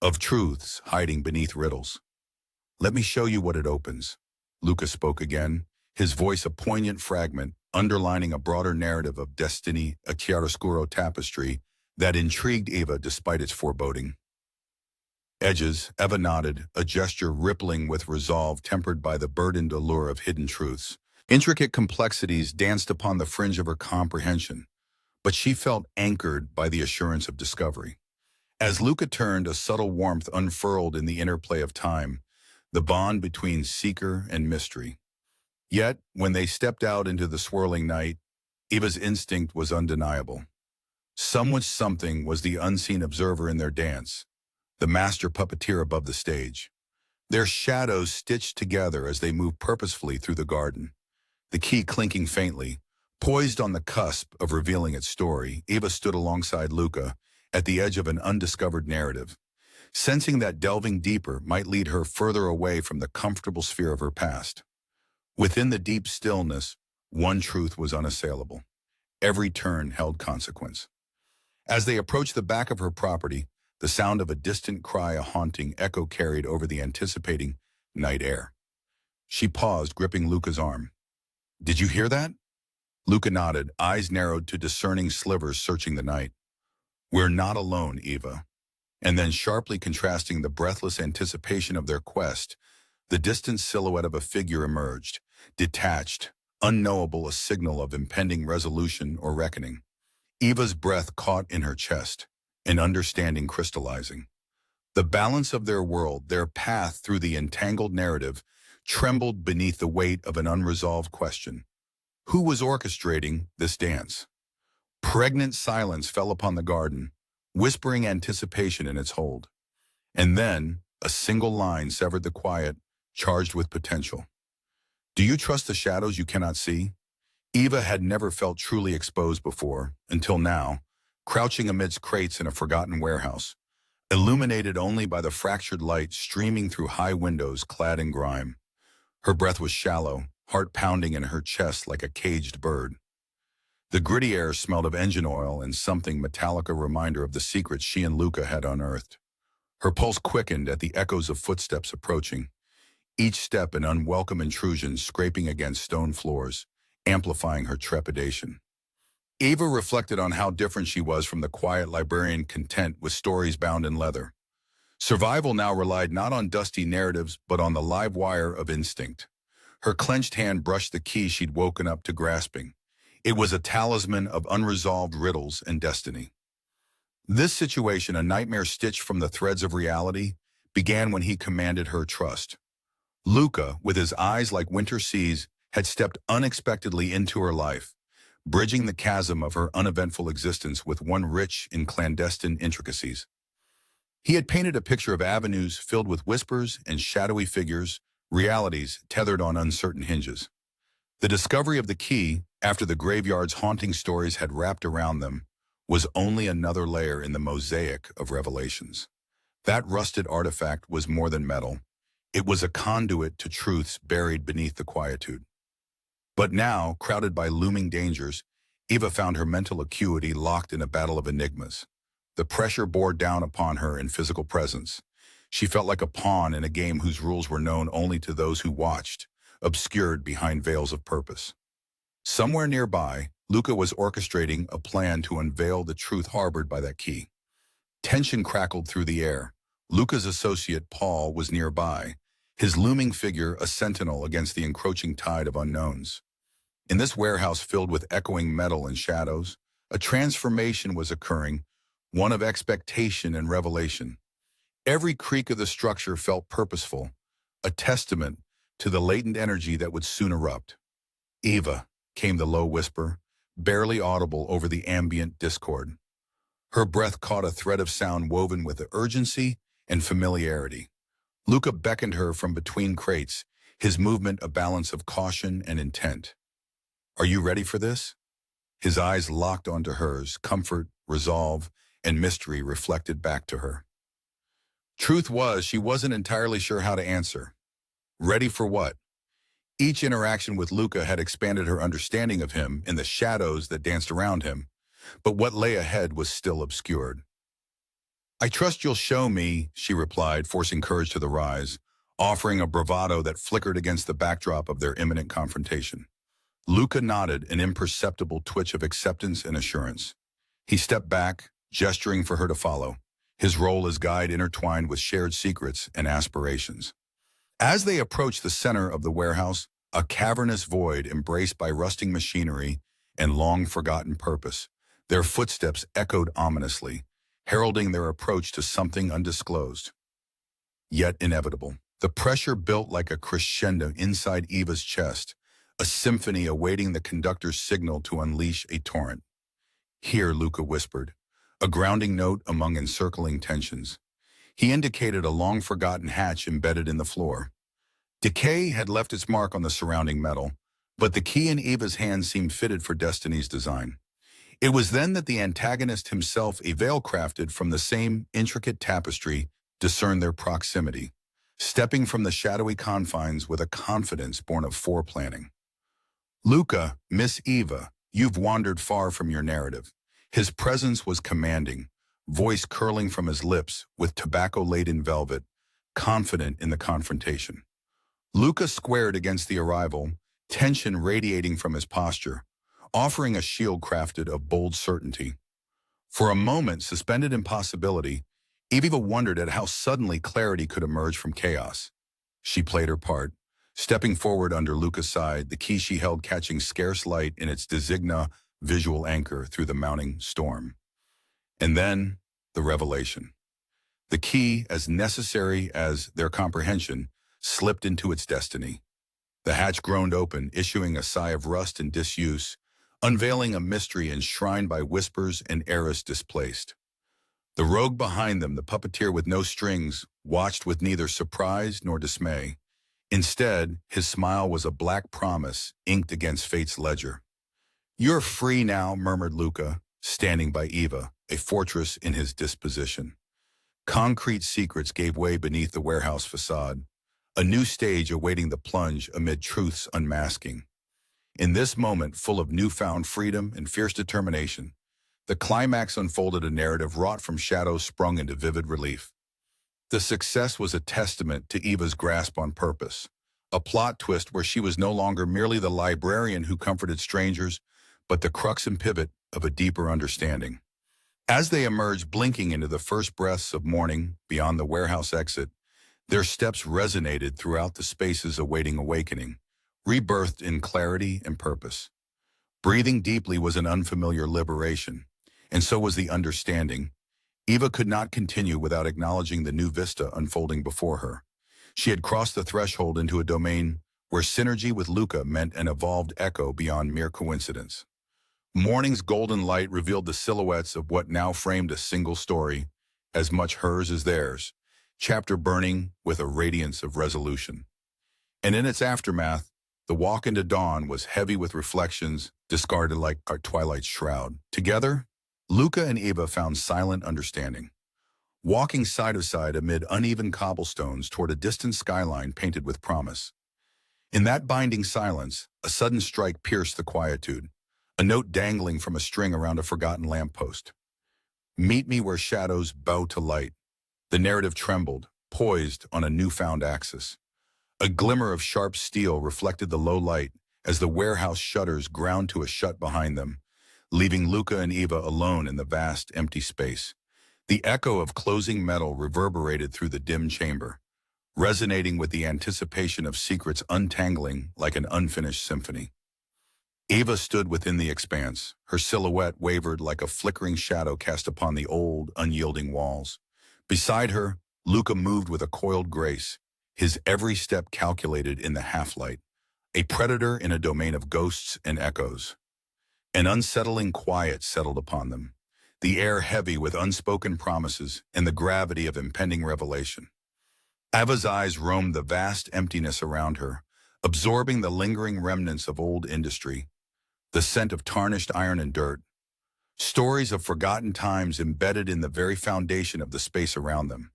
S1: of truths hiding beneath riddles. "Let me show you what it opens," Luca spoke again, his voice a poignant fragment, underlining a broader narrative of destiny, a chiaroscuro tapestry that intrigued Eva despite its foreboding. "Edges," Eva nodded, a gesture rippling with resolve tempered by the burdened allure of hidden truths. Intricate complexities danced upon the fringe of her comprehension, but she felt anchored by the assurance of discovery. As Luca turned, a subtle warmth unfurled in the interplay of time, the bond between seeker and mystery. Yet, when they stepped out into the swirling night, Eva's instinct was undeniable. Something was the unseen observer in their dance, the master puppeteer above the stage. Their shadows stitched together as they moved purposefully through the garden, the key clinking faintly. Poised on the cusp of revealing its story, Eva stood alongside Luca at the edge of an undiscovered narrative, sensing that delving deeper might lead her further away from the comfortable sphere of her past. Within the deep stillness, one truth was unassailable. Every turn held consequence. As they approached the back of her property, the sound of a distant cry, a haunting echo, carried over the anticipating night air. She paused, gripping Luca's arm. "Did you hear that?" Luca nodded, eyes narrowed to discerning slivers searching the night. "We're not alone, Eva." And then, sharply contrasting the breathless anticipation of their quest, the distant silhouette of a figure emerged, detached, unknowable, a signal of impending resolution or reckoning. Eva's breath caught in her chest, an understanding crystallizing. The balance of their world, their path through the entangled narrative, trembled beneath the weight of an unresolved question. Who was orchestrating this dance? Pregnant silence fell upon the garden, whispering anticipation in its hold. And then, a single line severed the quiet, charged with potential. "Do you trust the shadows you cannot see?" Eva had never felt truly exposed before, until now, crouching amidst crates in a forgotten warehouse, illuminated only by the fractured light streaming through high windows clad in grime. Her breath was shallow, heart pounding in her chest like a caged bird. The gritty air smelled of engine oil and something metallic, a reminder of the secrets she and Luca had unearthed. Her pulse quickened at the echoes of footsteps approaching, each step an unwelcome intrusion scraping against stone floors, amplifying her trepidation. Eva reflected on how different she was from the quiet librarian content with stories bound in leather. Survival now relied not on dusty narratives, but on the live wire of instinct. Her clenched hand brushed the key she'd woken up to grasping. It was a talisman of unresolved riddles and destiny. This situation, a nightmare stitched from the threads of reality, began when he commanded her trust. Luca, with his eyes like winter seas, had stepped unexpectedly into her life, bridging the chasm of her uneventful existence with one rich in clandestine intricacies. He had painted a picture of avenues filled with whispers and shadowy figures, realities tethered on uncertain hinges. The discovery of the key, after the graveyard's haunting stories had wrapped around them, was only another layer in the mosaic of revelations. That rusted artifact was more than metal. It was a conduit to truths buried beneath the quietude. But now, crowded by looming dangers, Eva found her mental acuity locked in a battle of enigmas. The pressure bore down upon her in physical presence. She felt like a pawn in a game whose rules were known only to those who watched, obscured behind veils of purpose. Somewhere nearby, Luca was orchestrating a plan to unveil the truth harbored by that key. Tension crackled through the air. Luca's associate, Paul, was nearby, his looming figure a sentinel against the encroaching tide of unknowns. In this warehouse filled with echoing metal and shadows, a transformation was occurring, one of expectation and revelation. Every creak of the structure felt purposeful, a testament to the latent energy that would soon erupt. "Eva," came the low whisper, barely audible over the ambient discord. Her breath caught a thread of sound woven with urgency and familiarity. Luca beckoned her from between crates, his movement a balance of caution and intent. "Are you ready for this?" His eyes locked onto hers, comfort, resolve, and mystery reflected back to her. Truth was, she wasn't entirely sure how to answer. Ready for what? Each interaction with Luca had expanded her understanding of him in the shadows that danced around him, but what lay ahead was still obscured. "I trust you'll show me," she replied, forcing courage to the rise, offering a bravado that flickered against the backdrop of their imminent confrontation. Luca nodded, an imperceptible twitch of acceptance and assurance. He stepped back, gesturing for her to follow, his role as guide intertwined with shared secrets and aspirations. As they approached the center of the warehouse, a cavernous void embraced by rusting machinery and long-forgotten purpose. Their footsteps echoed ominously, heralding their approach to something undisclosed, yet inevitable. The pressure built like a crescendo inside Eva's chest, a symphony awaiting the conductor's signal to unleash a torrent. "Here," Luca whispered, a grounding note among encircling tensions. He indicated a long-forgotten hatch embedded in the floor. Decay had left its mark on the surrounding metal, but the key in Eva's hand seemed fitted for destiny's design. It was then that the antagonist himself, a veil crafted from the same intricate tapestry, discerned their proximity, stepping from the shadowy confines with a confidence born of foreplanning. "Luca, Miss Eva, you've wandered far from your narrative." His presence was commanding, voice curling from his lips with tobacco-laden velvet, confident in the confrontation. Luca squared against the arrival, tension radiating from his posture, offering a shield crafted of bold certainty. For a moment, suspended in possibility, Eva wondered at how suddenly clarity could emerge from chaos. She played her part, stepping forward under Luca's side, the key she held catching scarce light in its designa visual anchor through the mounting storm. And then, the revelation. The key, as necessary as their comprehension, slipped into its destiny. The hatch groaned open, issuing a sigh of rust and disuse, unveiling a mystery enshrined by whispers and eras displaced. The rogue behind them, the puppeteer with no strings, watched with neither surprise nor dismay. Instead, his smile was a black promise inked against fate's ledger. "You're free now," murmured Luca, standing by Eva, a fortress in his disposition. Concrete secrets gave way beneath the warehouse facade, a new stage awaiting the plunge amid truth's unmasking. In this moment, full of newfound freedom and fierce determination, the climax unfolded a narrative wrought from shadows sprung into vivid relief. The success was a testament to Eva's grasp on purpose, a plot twist where she was no longer merely the librarian who comforted strangers, but the crux and pivot of a deeper understanding. As they emerged blinking into the first breaths of morning beyond the warehouse exit, their steps resonated throughout the spaces awaiting awakening, rebirthed in clarity and purpose. Breathing deeply was an unfamiliar liberation, and so was the understanding. Eva could not continue without acknowledging the new vista unfolding before her. She had crossed the threshold into a domain where synergy with Luca meant an evolved echo beyond mere coincidence. Morning's golden light revealed the silhouettes of what now framed a single story, as much hers as theirs, chapter burning with a radiance of resolution. And in its aftermath, the walk into dawn was heavy with reflections discarded like our twilight's shroud. Together, Luca and Eva found silent understanding, walking side to side amid uneven cobblestones toward a distant skyline painted with promise. In that binding silence, a sudden strike pierced the quietude, a note dangling from a string around a forgotten lamppost. "Meet me where shadows bow to light." The narrative trembled, poised on a newfound axis. A glimmer of sharp steel reflected the low light as the warehouse shutters ground to a shut behind them, leaving Luca and Eva alone in the vast, empty space. The echo of closing metal reverberated through the dim chamber, resonating with the anticipation of secrets untangling like an unfinished symphony. Eva stood within the expanse. Her silhouette wavered like a flickering shadow cast upon the old, unyielding walls. Beside her, Luca moved with a coiled grace, his every step calculated in the half-light, a predator in a domain of ghosts and echoes. An unsettling quiet settled upon them, the air heavy with unspoken promises and the gravity of impending revelation. Eva's eyes roamed the vast emptiness around her, absorbing the lingering remnants of old industry, the scent of tarnished iron and dirt, stories of forgotten times embedded in the very foundation of the space around them.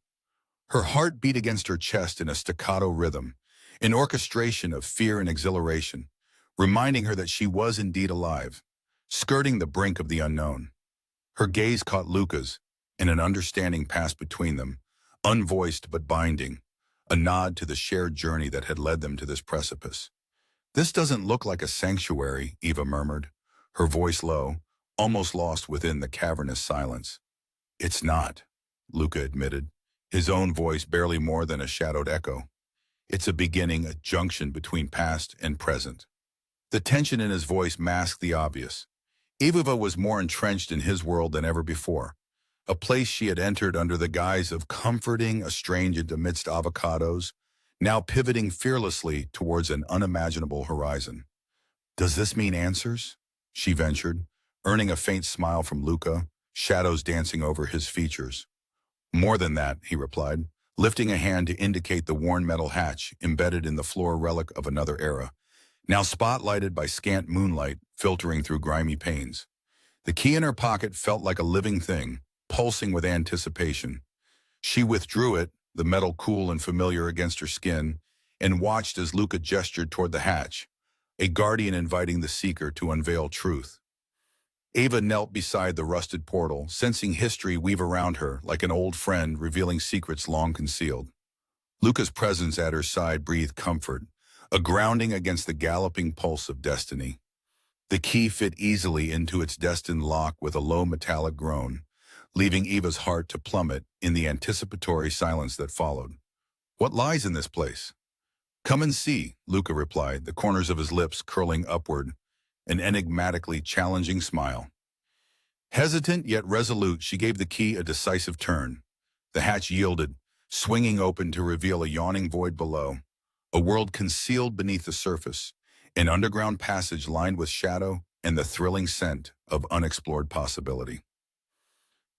S1: Her heart beat against her chest in a staccato rhythm, an orchestration of fear and exhilaration, reminding her that she was indeed alive, skirting the brink of the unknown. Her gaze caught Luca's, and an understanding passed between them, unvoiced but binding, a nod to the shared journey that had led them to this precipice. "This doesn't look like a sanctuary," Eva murmured, her voice low, almost lost within the cavernous silence. "It's not," Luca admitted, his own voice barely more than a shadowed echo. It's a beginning, a junction between past and present. The tension in his voice masked the obvious. Eva was more entrenched in his world than ever before, a place she had entered under the guise of comforting a stranger amidst avocados, now pivoting fearlessly towards an unimaginable horizon. "Does this mean answers?" she ventured, earning a faint smile from Luca, shadows dancing over his features. "More than that," he replied, lifting a hand to indicate the worn metal hatch embedded in the floor relic of another era, now spotlighted by scant moonlight filtering through grimy panes. The key in her pocket felt like a living thing, pulsing with anticipation. She withdrew it, the metal cool and familiar against her skin, and watched as Luca gestured toward the hatch, a guardian inviting the seeker to unveil truth. Ava knelt beside the rusted portal, sensing history weave around her like an old friend revealing secrets long concealed. Luca's presence at her side breathed comfort, a grounding against the galloping pulse of destiny. The key fit easily into its destined lock with a low metallic groan, leaving Eva's heart to plummet in the anticipatory silence that followed. "What lies in this place?" "Come and see," Luca replied, the corners of his lips curling upward, an enigmatically challenging smile. Hesitant yet resolute, she gave the key a decisive turn. The hatch yielded, swinging open to reveal a yawning void below, a world concealed beneath the surface, an underground passage lined with shadow and the thrilling scent of unexplored possibility.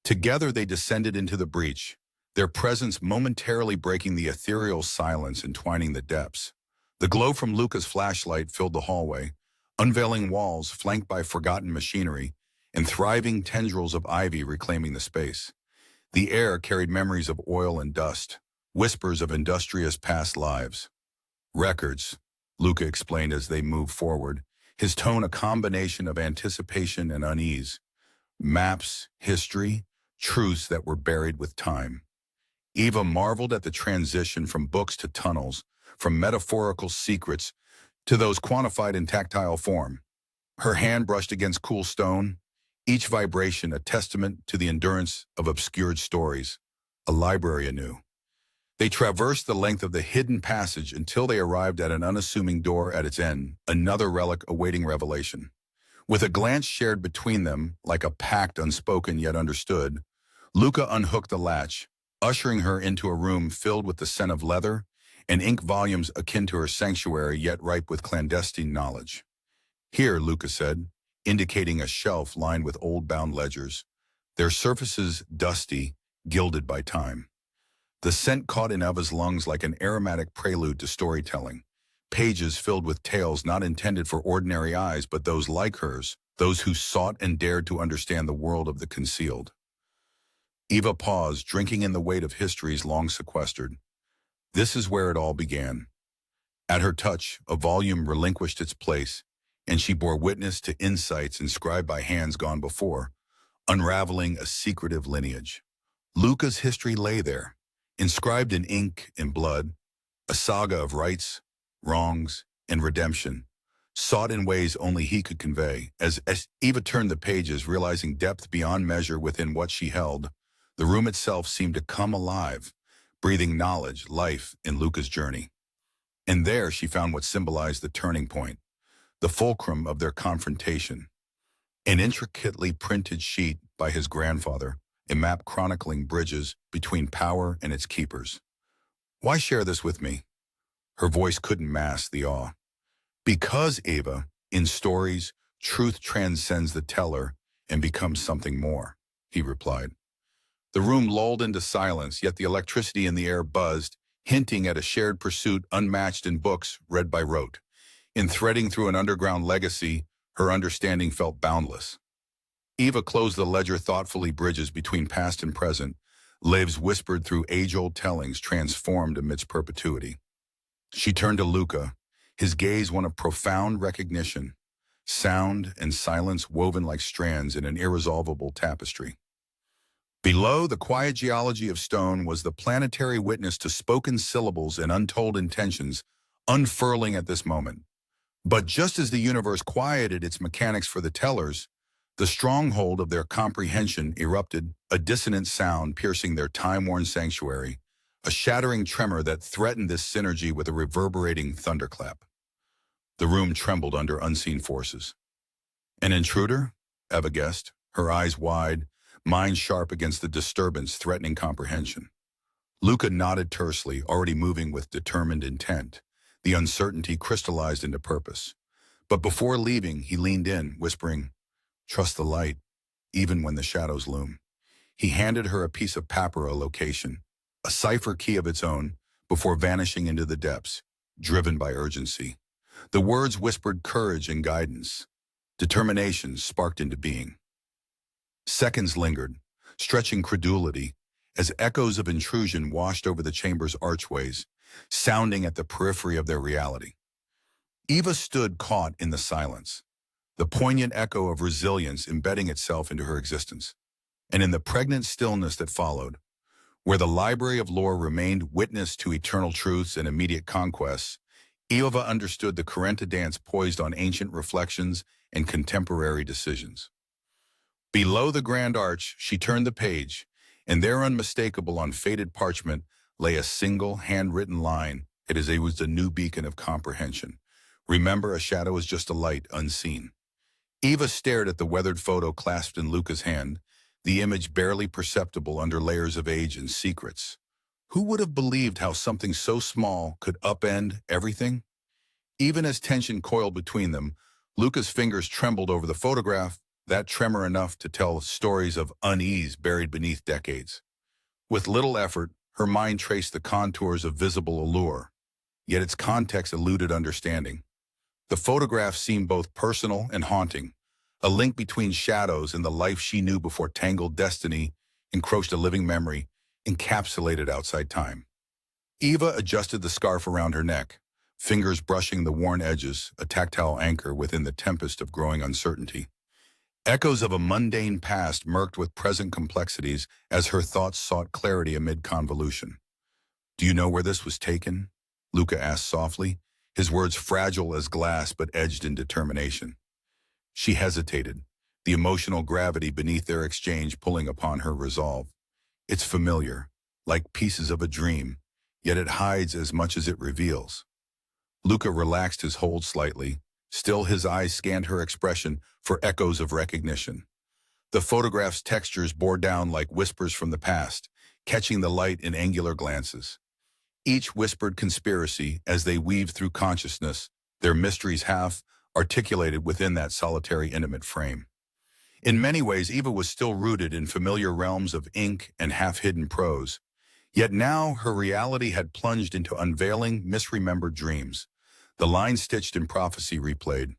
S1: Together they descended into the breach, their presence momentarily breaking the ethereal silence entwining the depths. The glow from Luca's flashlight filled the hallway, unveiling walls flanked by forgotten machinery and thriving tendrils of ivy reclaiming the space. The air carried memories of oil and dust, whispers of industrious past lives. "Records," Luca explained as they moved forward, his tone a combination of anticipation and unease. "Maps, history, truths that were buried with time." Eva marveled at the transition from books to tunnels, from metaphorical secrets to those quantified in tactile form. Her hand brushed against cool stone, each vibration a testament to the endurance of obscured stories, a library anew. They traversed the length of the hidden passage until they arrived at an unassuming door at its end, another relic awaiting revelation. With a glance shared between them, like a pact unspoken yet understood, Luca unhooked the latch, ushering her into a room filled with the scent of leather and ink volumes akin to her sanctuary yet ripe with clandestine knowledge. "Here," Luca said, indicating a shelf lined with old-bound ledgers, their surfaces dusty, gilded by time. The scent caught in Eva's lungs like an aromatic prelude to storytelling, pages filled with tales not intended for ordinary eyes but those like hers, those who sought and dared to understand the world of the concealed. Eva paused, drinking in the weight of histories long sequestered. This is where it all began. At her touch, a volume relinquished its place, and she bore witness to insights inscribed by hands gone before, unraveling a secretive lineage. Luca's history lay there, inscribed in ink and blood, a saga of rights, wrongs, and redemption, sought in ways only he could convey. As Eva turned the pages, realizing depth beyond measure within what she held, the room itself seemed to come alive, breathing knowledge, life, in Luca's journey. And there she found what symbolized the turning point, the fulcrum of their confrontation. An intricately printed sheet by his grandfather, a map chronicling bridges between power and its keepers. "Why share this with me?" Her voice couldn't mask the awe. "Because, Ava, in stories, truth transcends the teller and becomes something more," he replied. The room lulled into silence, yet the electricity in the air buzzed, hinting at a shared pursuit unmatched in books read by rote. In threading through an underground legacy, her understanding felt boundless. Eva closed the ledger thoughtfully, bridges between past and present, lives whispered through age-old tellings transformed amidst perpetuity. She turned to Luca, his gaze one of profound recognition, sound and silence woven like strands in an irresolvable tapestry. Below, the quiet geology of stone was the planetary witness to spoken syllables and untold intentions unfurling at this moment. But just as the universe quieted its mechanics for the tellers, the stronghold of their comprehension erupted, a dissonant sound piercing their time-worn sanctuary, a shattering tremor that threatened this synergy with a reverberating thunderclap. The room trembled under unseen forces. An intruder? Eva guessed, her eyes wide, mind sharp against the disturbance threatening comprehension. Luca nodded tersely, already moving with determined intent. The uncertainty crystallized into purpose. But before leaving, he leaned in, whispering, "Trust the light, even when the shadows loom." He handed her a piece of papyra location, a cipher key of its own, before vanishing into the depths, driven by urgency. The words whispered courage and guidance. Determination sparked into being. Seconds lingered, stretching credulity, as echoes of intrusion washed over the chamber's archways, sounding at the periphery of their reality. Eva stood caught in the silence, the poignant echo of resilience embedding itself into her existence. And in the pregnant stillness that followed, where the library of lore remained witness to eternal truths and immediate conquests, Eva understood the Carenta dance poised on ancient reflections and contemporary decisions. Below the grand arch, she turned the page, and there, unmistakable on faded parchment, lay a single handwritten line. It was a new beacon of comprehension. "Remember, a shadow is just a light, unseen." Eva stared at the weathered photo clasped in Luca's hand, the image barely perceptible under layers of age and secrets. Who would have believed how something so small could upend everything? Even as tension coiled between them, Luca's fingers trembled over the photograph, that tremor enough to tell stories of unease buried beneath decades. With little effort, her mind traced the contours of visible allure, yet its context eluded understanding. The photograph seemed both personal and haunting, a link between shadows and the life she knew before tangled destiny encroached a living memory, encapsulated outside time. Eva adjusted the scarf around her neck, fingers brushing the worn edges, a tactile anchor within the tempest of growing uncertainty. Echoes of a mundane past murked with present complexities as her thoughts sought clarity amid convolution. "Do you know where this was taken?" Luca asked softly, his words fragile as glass but edged in determination. She hesitated, the emotional gravity beneath their exchange pulling upon her resolve. "It's familiar, like pieces of a dream, yet it hides as much as it reveals." Luca relaxed his hold slightly. Still, his eyes scanned her expression for echoes of recognition. The photograph's textures bore down like whispers from the past, catching the light in angular glances. Each whispered conspiracy as they weaved through consciousness, their mysteries half articulated within that solitary intimate frame. In many ways, Eva was still rooted in familiar realms of ink and half-hidden prose, yet now her reality had plunged into unveiling, misremembered dreams. The lines stitched in prophecy replayed,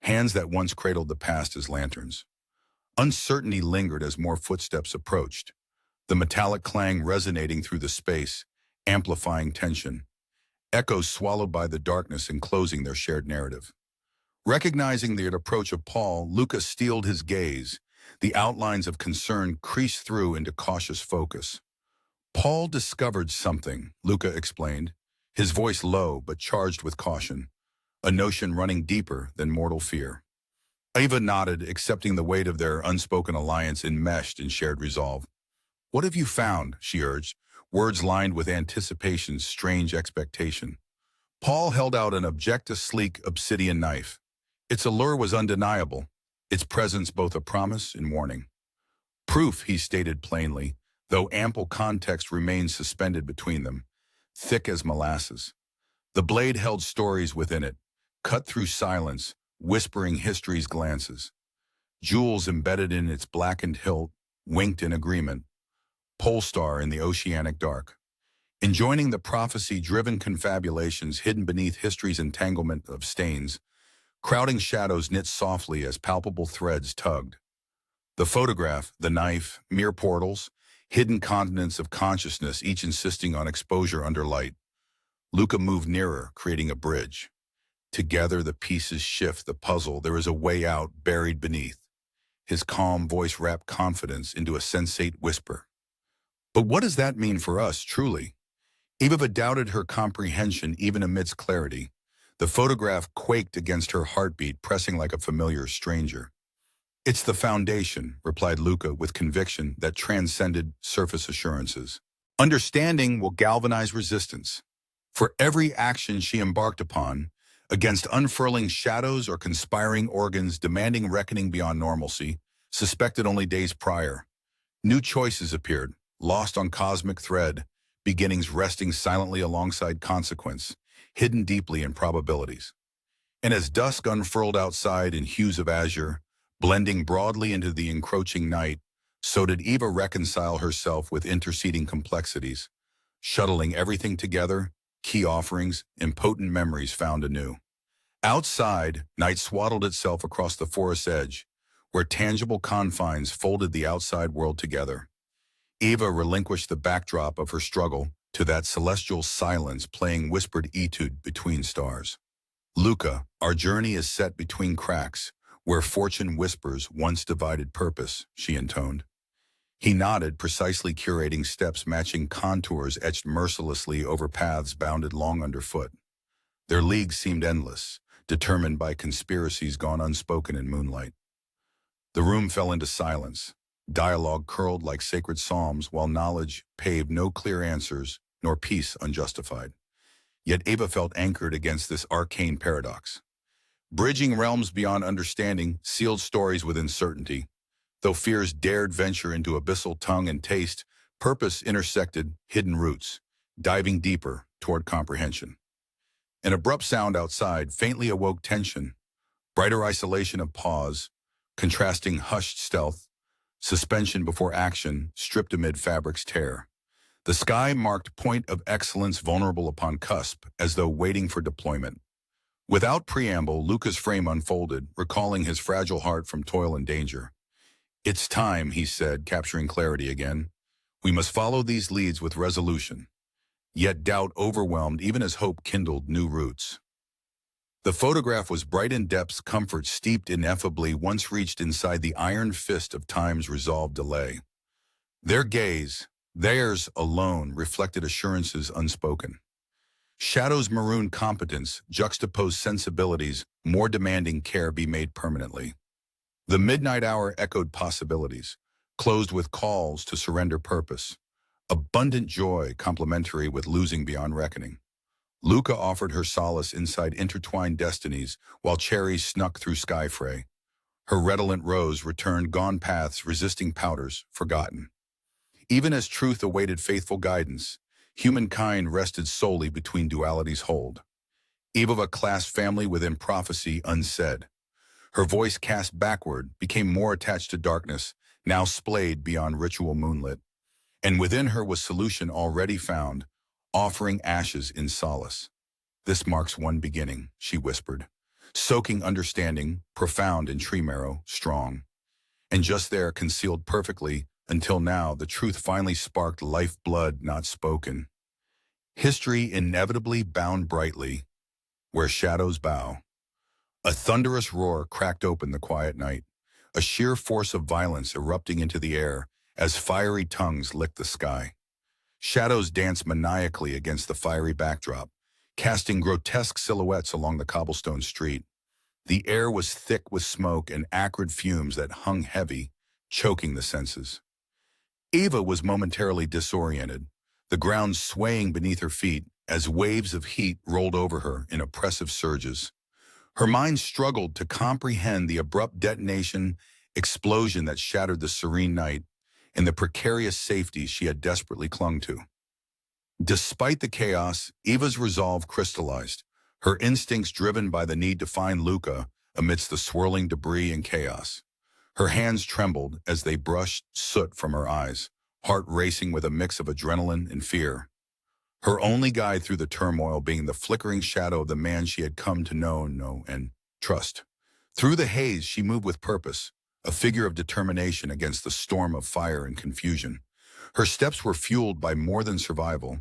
S1: hands that once cradled the past as lanterns. Uncertainty lingered as more footsteps approached, the metallic clang resonating through the space, amplifying tension, echoes swallowed by the darkness enclosing their shared narrative. Recognizing the approach of Paul, Luca steeled his gaze, the outlines of concern creased through into cautious focus. "Paul discovered something," Luca explained, his voice low but charged with caution, a notion running deeper than mortal fear. Eva nodded, accepting the weight of their unspoken alliance enmeshed in shared resolve. "What have you found?" she urged, words lined with anticipation's strange expectation. Paul held out an sleek obsidian knife. Its allure was undeniable, its presence both a promise and warning. "Proof," he stated plainly, though ample context remained suspended between them, thick as molasses. The blade held stories within it, cut through silence, whispering history's glances. Jewels embedded in its blackened hilt winked in agreement, polestar in the oceanic dark. Enjoining the prophecy-driven confabulations hidden beneath history's entanglement of stains, crowding shadows knit softly as palpable threads tugged. The photograph, the knife, mere portals, hidden continents of consciousness, each insisting on exposure under light. Luca moved nearer, creating a bridge. Together the pieces shift the puzzle. There is a way out buried beneath. His calm voice wrapped confidence into a sensate whisper. "But what does that mean for us, truly?" Eva doubted her comprehension even amidst clarity. The photograph quaked against her heartbeat, pressing like a familiar stranger. "It's the foundation," replied Luca with conviction that transcended surface assurances. Understanding will galvanize resistance. For every action she embarked upon, against unfurling shadows or conspiring organs demanding reckoning beyond normalcy, suspected only days prior, new choices appeared, lost on cosmic thread, beginnings resting silently alongside consequence, hidden deeply in probabilities. And as dusk unfurled outside in hues of azure, blending broadly into the encroaching night, so did Eva reconcile herself with interceding complexities, shuttling everything together, key offerings, impotent memories found anew. Outside, night swaddled itself across the forest's edge, where tangible confines folded the outside world together. Eva relinquished the backdrop of her struggle to that celestial silence playing whispered etude between stars. Luca, our journey is set between cracks, where fortune whispers once divided purpose, she intoned. He nodded, precisely curating steps matching contours etched mercilessly over paths bounded long underfoot. Their leagues seemed endless, determined by conspiracies gone unspoken in moonlight. The room fell into silence. Dialogue curled like sacred psalms, while knowledge paved no clear answers, nor peace unjustified. Yet Ava felt anchored against this arcane paradox. Bridging realms beyond understanding, sealed stories within certainty. Though fears dared venture into abyssal tongue and taste, purpose intersected hidden roots, diving deeper toward comprehension. An abrupt sound outside faintly awoke tension, brighter isolation of pause, contrasting hushed stealth, suspension before action, stripped amid fabric's tear. The sky marked point of excellence vulnerable upon cusp, as though waiting for deployment. Without preamble, Luca's frame unfolded, recalling his fragile heart from toil and danger. It's time, he said, capturing clarity again. We must follow these leads with resolution. Yet doubt overwhelmed even as hope kindled new roots. The photograph was bright in depths, comfort steeped ineffably once reached inside the iron fist of time's resolved delay. Their gaze, theirs alone, reflected assurances unspoken. Shadow's maroon competence juxtaposed sensibilities more demanding care be made permanently. The midnight hour echoed possibilities, closed with calls to surrender purpose. Abundant joy complementary with losing beyond reckoning. Luca offered her solace inside intertwined destinies, while cherries snuck through sky fray. Her redolent rose returned gone paths, resisting powders, forgotten. Even as truth awaited faithful guidance, humankind rested solely between duality's hold. Eve of a class family within prophecy unsaid. Her voice cast backward became more attached to darkness, now splayed beyond ritual moonlit. And within her was solution already found, offering ashes in solace. This marks one beginning, she whispered, soaking understanding, profound in tree marrow, strong. And just there, concealed perfectly, until now, the truth finally sparked lifeblood not spoken. History inevitably bound brightly, where shadows bow. A thunderous roar cracked open the quiet night, a sheer force of violence erupting into the air as fiery tongues licked the sky. Shadows danced maniacally against the fiery backdrop, casting grotesque silhouettes along the cobblestone street. The air was thick with smoke and acrid fumes that hung heavy, choking the senses. Eva was momentarily disoriented, the ground swaying beneath her feet as waves of heat rolled over her in oppressive surges. Her mind struggled to comprehend the abrupt explosion that shattered the serene night and the precarious safety she had desperately clung to. Despite the chaos, Eva's resolve crystallized, her instincts driven by the need to find Luca amidst the swirling debris and chaos. Her hands trembled as they brushed soot from her eyes, heart racing with a mix of adrenaline and fear. Her only guide through the turmoil being the flickering shadow of the man she had come to know and trust. Through the haze, she moved with purpose, a figure of determination against the storm of fire and confusion. Her steps were fueled by more than survival.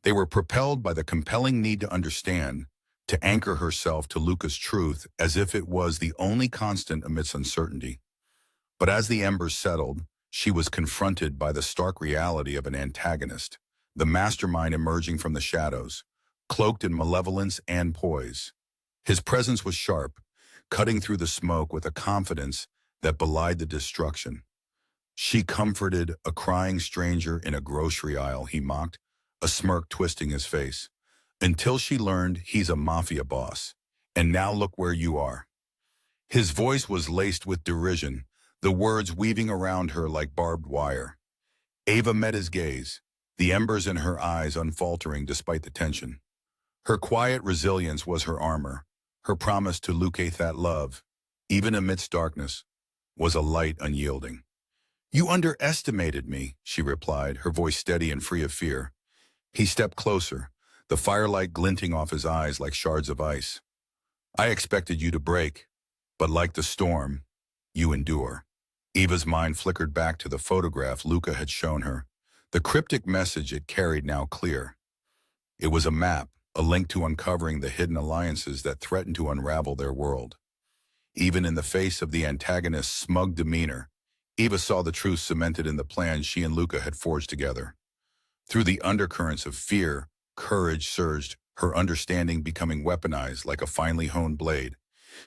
S1: They were propelled by the compelling need to understand, to anchor herself to Luca's truth as if it was the only constant amidst uncertainty. But as the embers settled, she was confronted by the stark reality of an antagonist, the mastermind emerging from the shadows, cloaked in malevolence and poise. His presence was sharp, cutting through the smoke with a confidence that belied the destruction. She comforted a crying stranger in a grocery aisle, he mocked, a smirk twisting his face. Until she learned he's a mafia boss. And now look where you are. His voice was laced with derision, the words weaving around her like barbed wire. Ava met his gaze, the embers in her eyes unfaltering despite the tension. Her quiet resilience was her armor. Her promise to locate that love, even amidst darkness, was a light unyielding. You underestimated me, she replied, her voice steady and free of fear. He stepped closer, the firelight glinting off his eyes like shards of ice. I expected you to break, but like the storm, you endure. Eva's mind flickered back to the photograph Luca had shown her, the cryptic message it carried now clear. It was a map, a link to uncovering the hidden alliances that threatened to unravel their world. Even in the face of the antagonist's smug demeanor, Eva saw the truth cemented in the plans she and Luca had forged together. Through the undercurrents of fear, courage surged, her understanding becoming weaponized like a finely honed blade.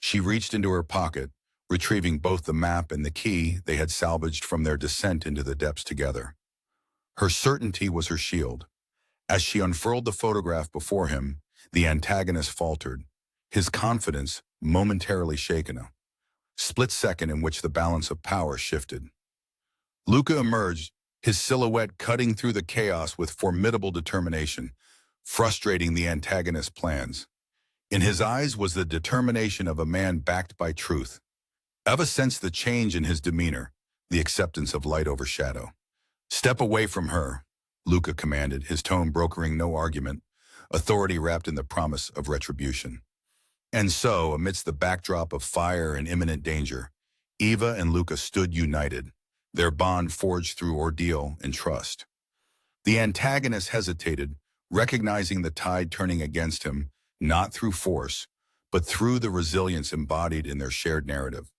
S1: She reached into her pocket, retrieving both the map and the key they had salvaged from their descent into the depths together. Her certainty was her shield. As she unfurled the photograph before him, the antagonist faltered, his confidence momentarily shaken. A split second in which the balance of power shifted. Luca emerged, his silhouette cutting through the chaos with formidable determination, frustrating the antagonist's plans. In his eyes was the determination of a man backed by truth. Eva sensed the change in his demeanor, the acceptance of light over shadow. Step away from her, Luca commanded, his tone brokering no argument, authority wrapped in the promise of retribution. And so, amidst the backdrop of fire and imminent danger, Eva and Luca stood united, their bond forged through ordeal and trust. The antagonist hesitated, recognizing the tide turning against him, not through force, but through the resilience embodied in their shared narrative.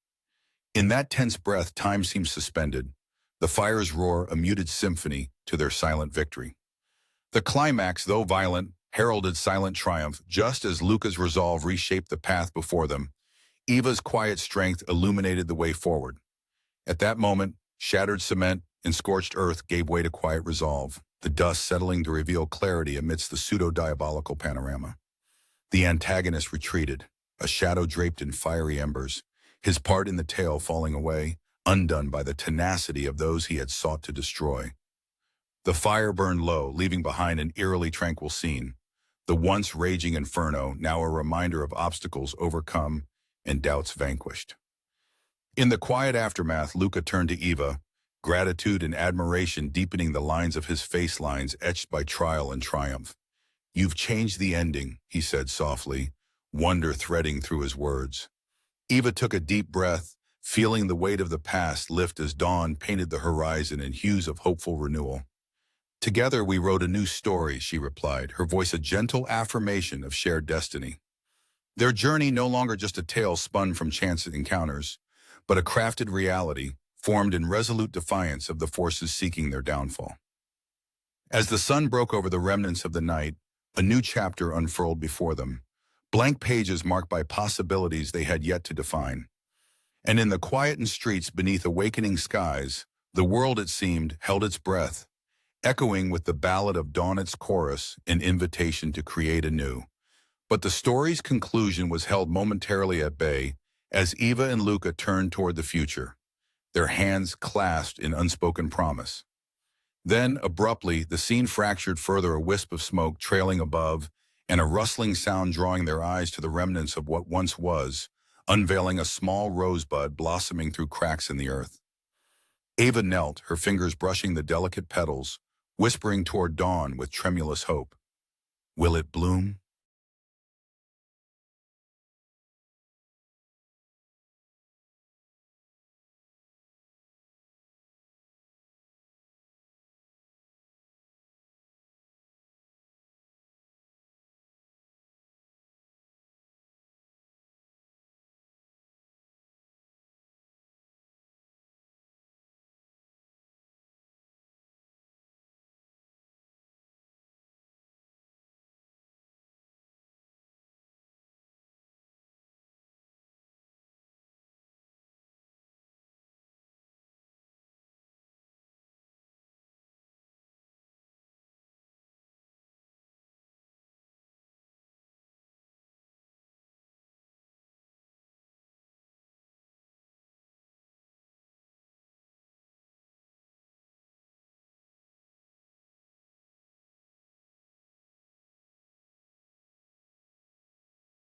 S1: In that tense breath, time seemed suspended, the fire's roar a muted symphony to their silent victory. The climax, though violent, heralded silent triumph, just as Luca's resolve reshaped the path before them. Eva's quiet strength illuminated the way forward. At that moment, shattered cement and scorched earth gave way to quiet resolve, the dust settling to reveal clarity amidst the pseudo-diabolical panorama. The antagonist retreated, a shadow draped in fiery embers, his part in the tale falling away, undone by the tenacity of those he had sought to destroy. The fire burned low, leaving behind an eerily tranquil scene, the once raging inferno now a reminder of obstacles overcome and doubts vanquished. In the quiet aftermath, Luca turned to Eva, gratitude and admiration deepening the lines of his face lines etched by trial and triumph. You've changed the ending, he said softly, wonder threading through his words. Eva took a deep breath, feeling the weight of the past lift as dawn painted the horizon in hues of hopeful renewal. Together we wrote a new story, she replied, her voice a gentle affirmation of shared destiny. Their journey no longer just a tale spun from chance encounters, but a crafted reality, formed in resolute defiance of the forces seeking their downfall. As the sun broke over the remnants of the night, a new chapter unfurled before them, blank pages marked by possibilities they had yet to define. And in the quietened streets beneath awakening skies, the world, it seemed, held its breath, echoing with the ballad of dawn its chorus, an invitation to create anew. But the story's conclusion was held momentarily at bay as Eva and Luca turned toward the future, their hands clasped in unspoken promise. Then, abruptly, the scene fractured further, a wisp of smoke trailing above and a rustling sound drawing their eyes to the remnants of what once was, unveiling a small rosebud blossoming through cracks in the earth. Ava knelt, her fingers brushing the delicate petals, whispering toward dawn with tremulous hope. Will it bloom?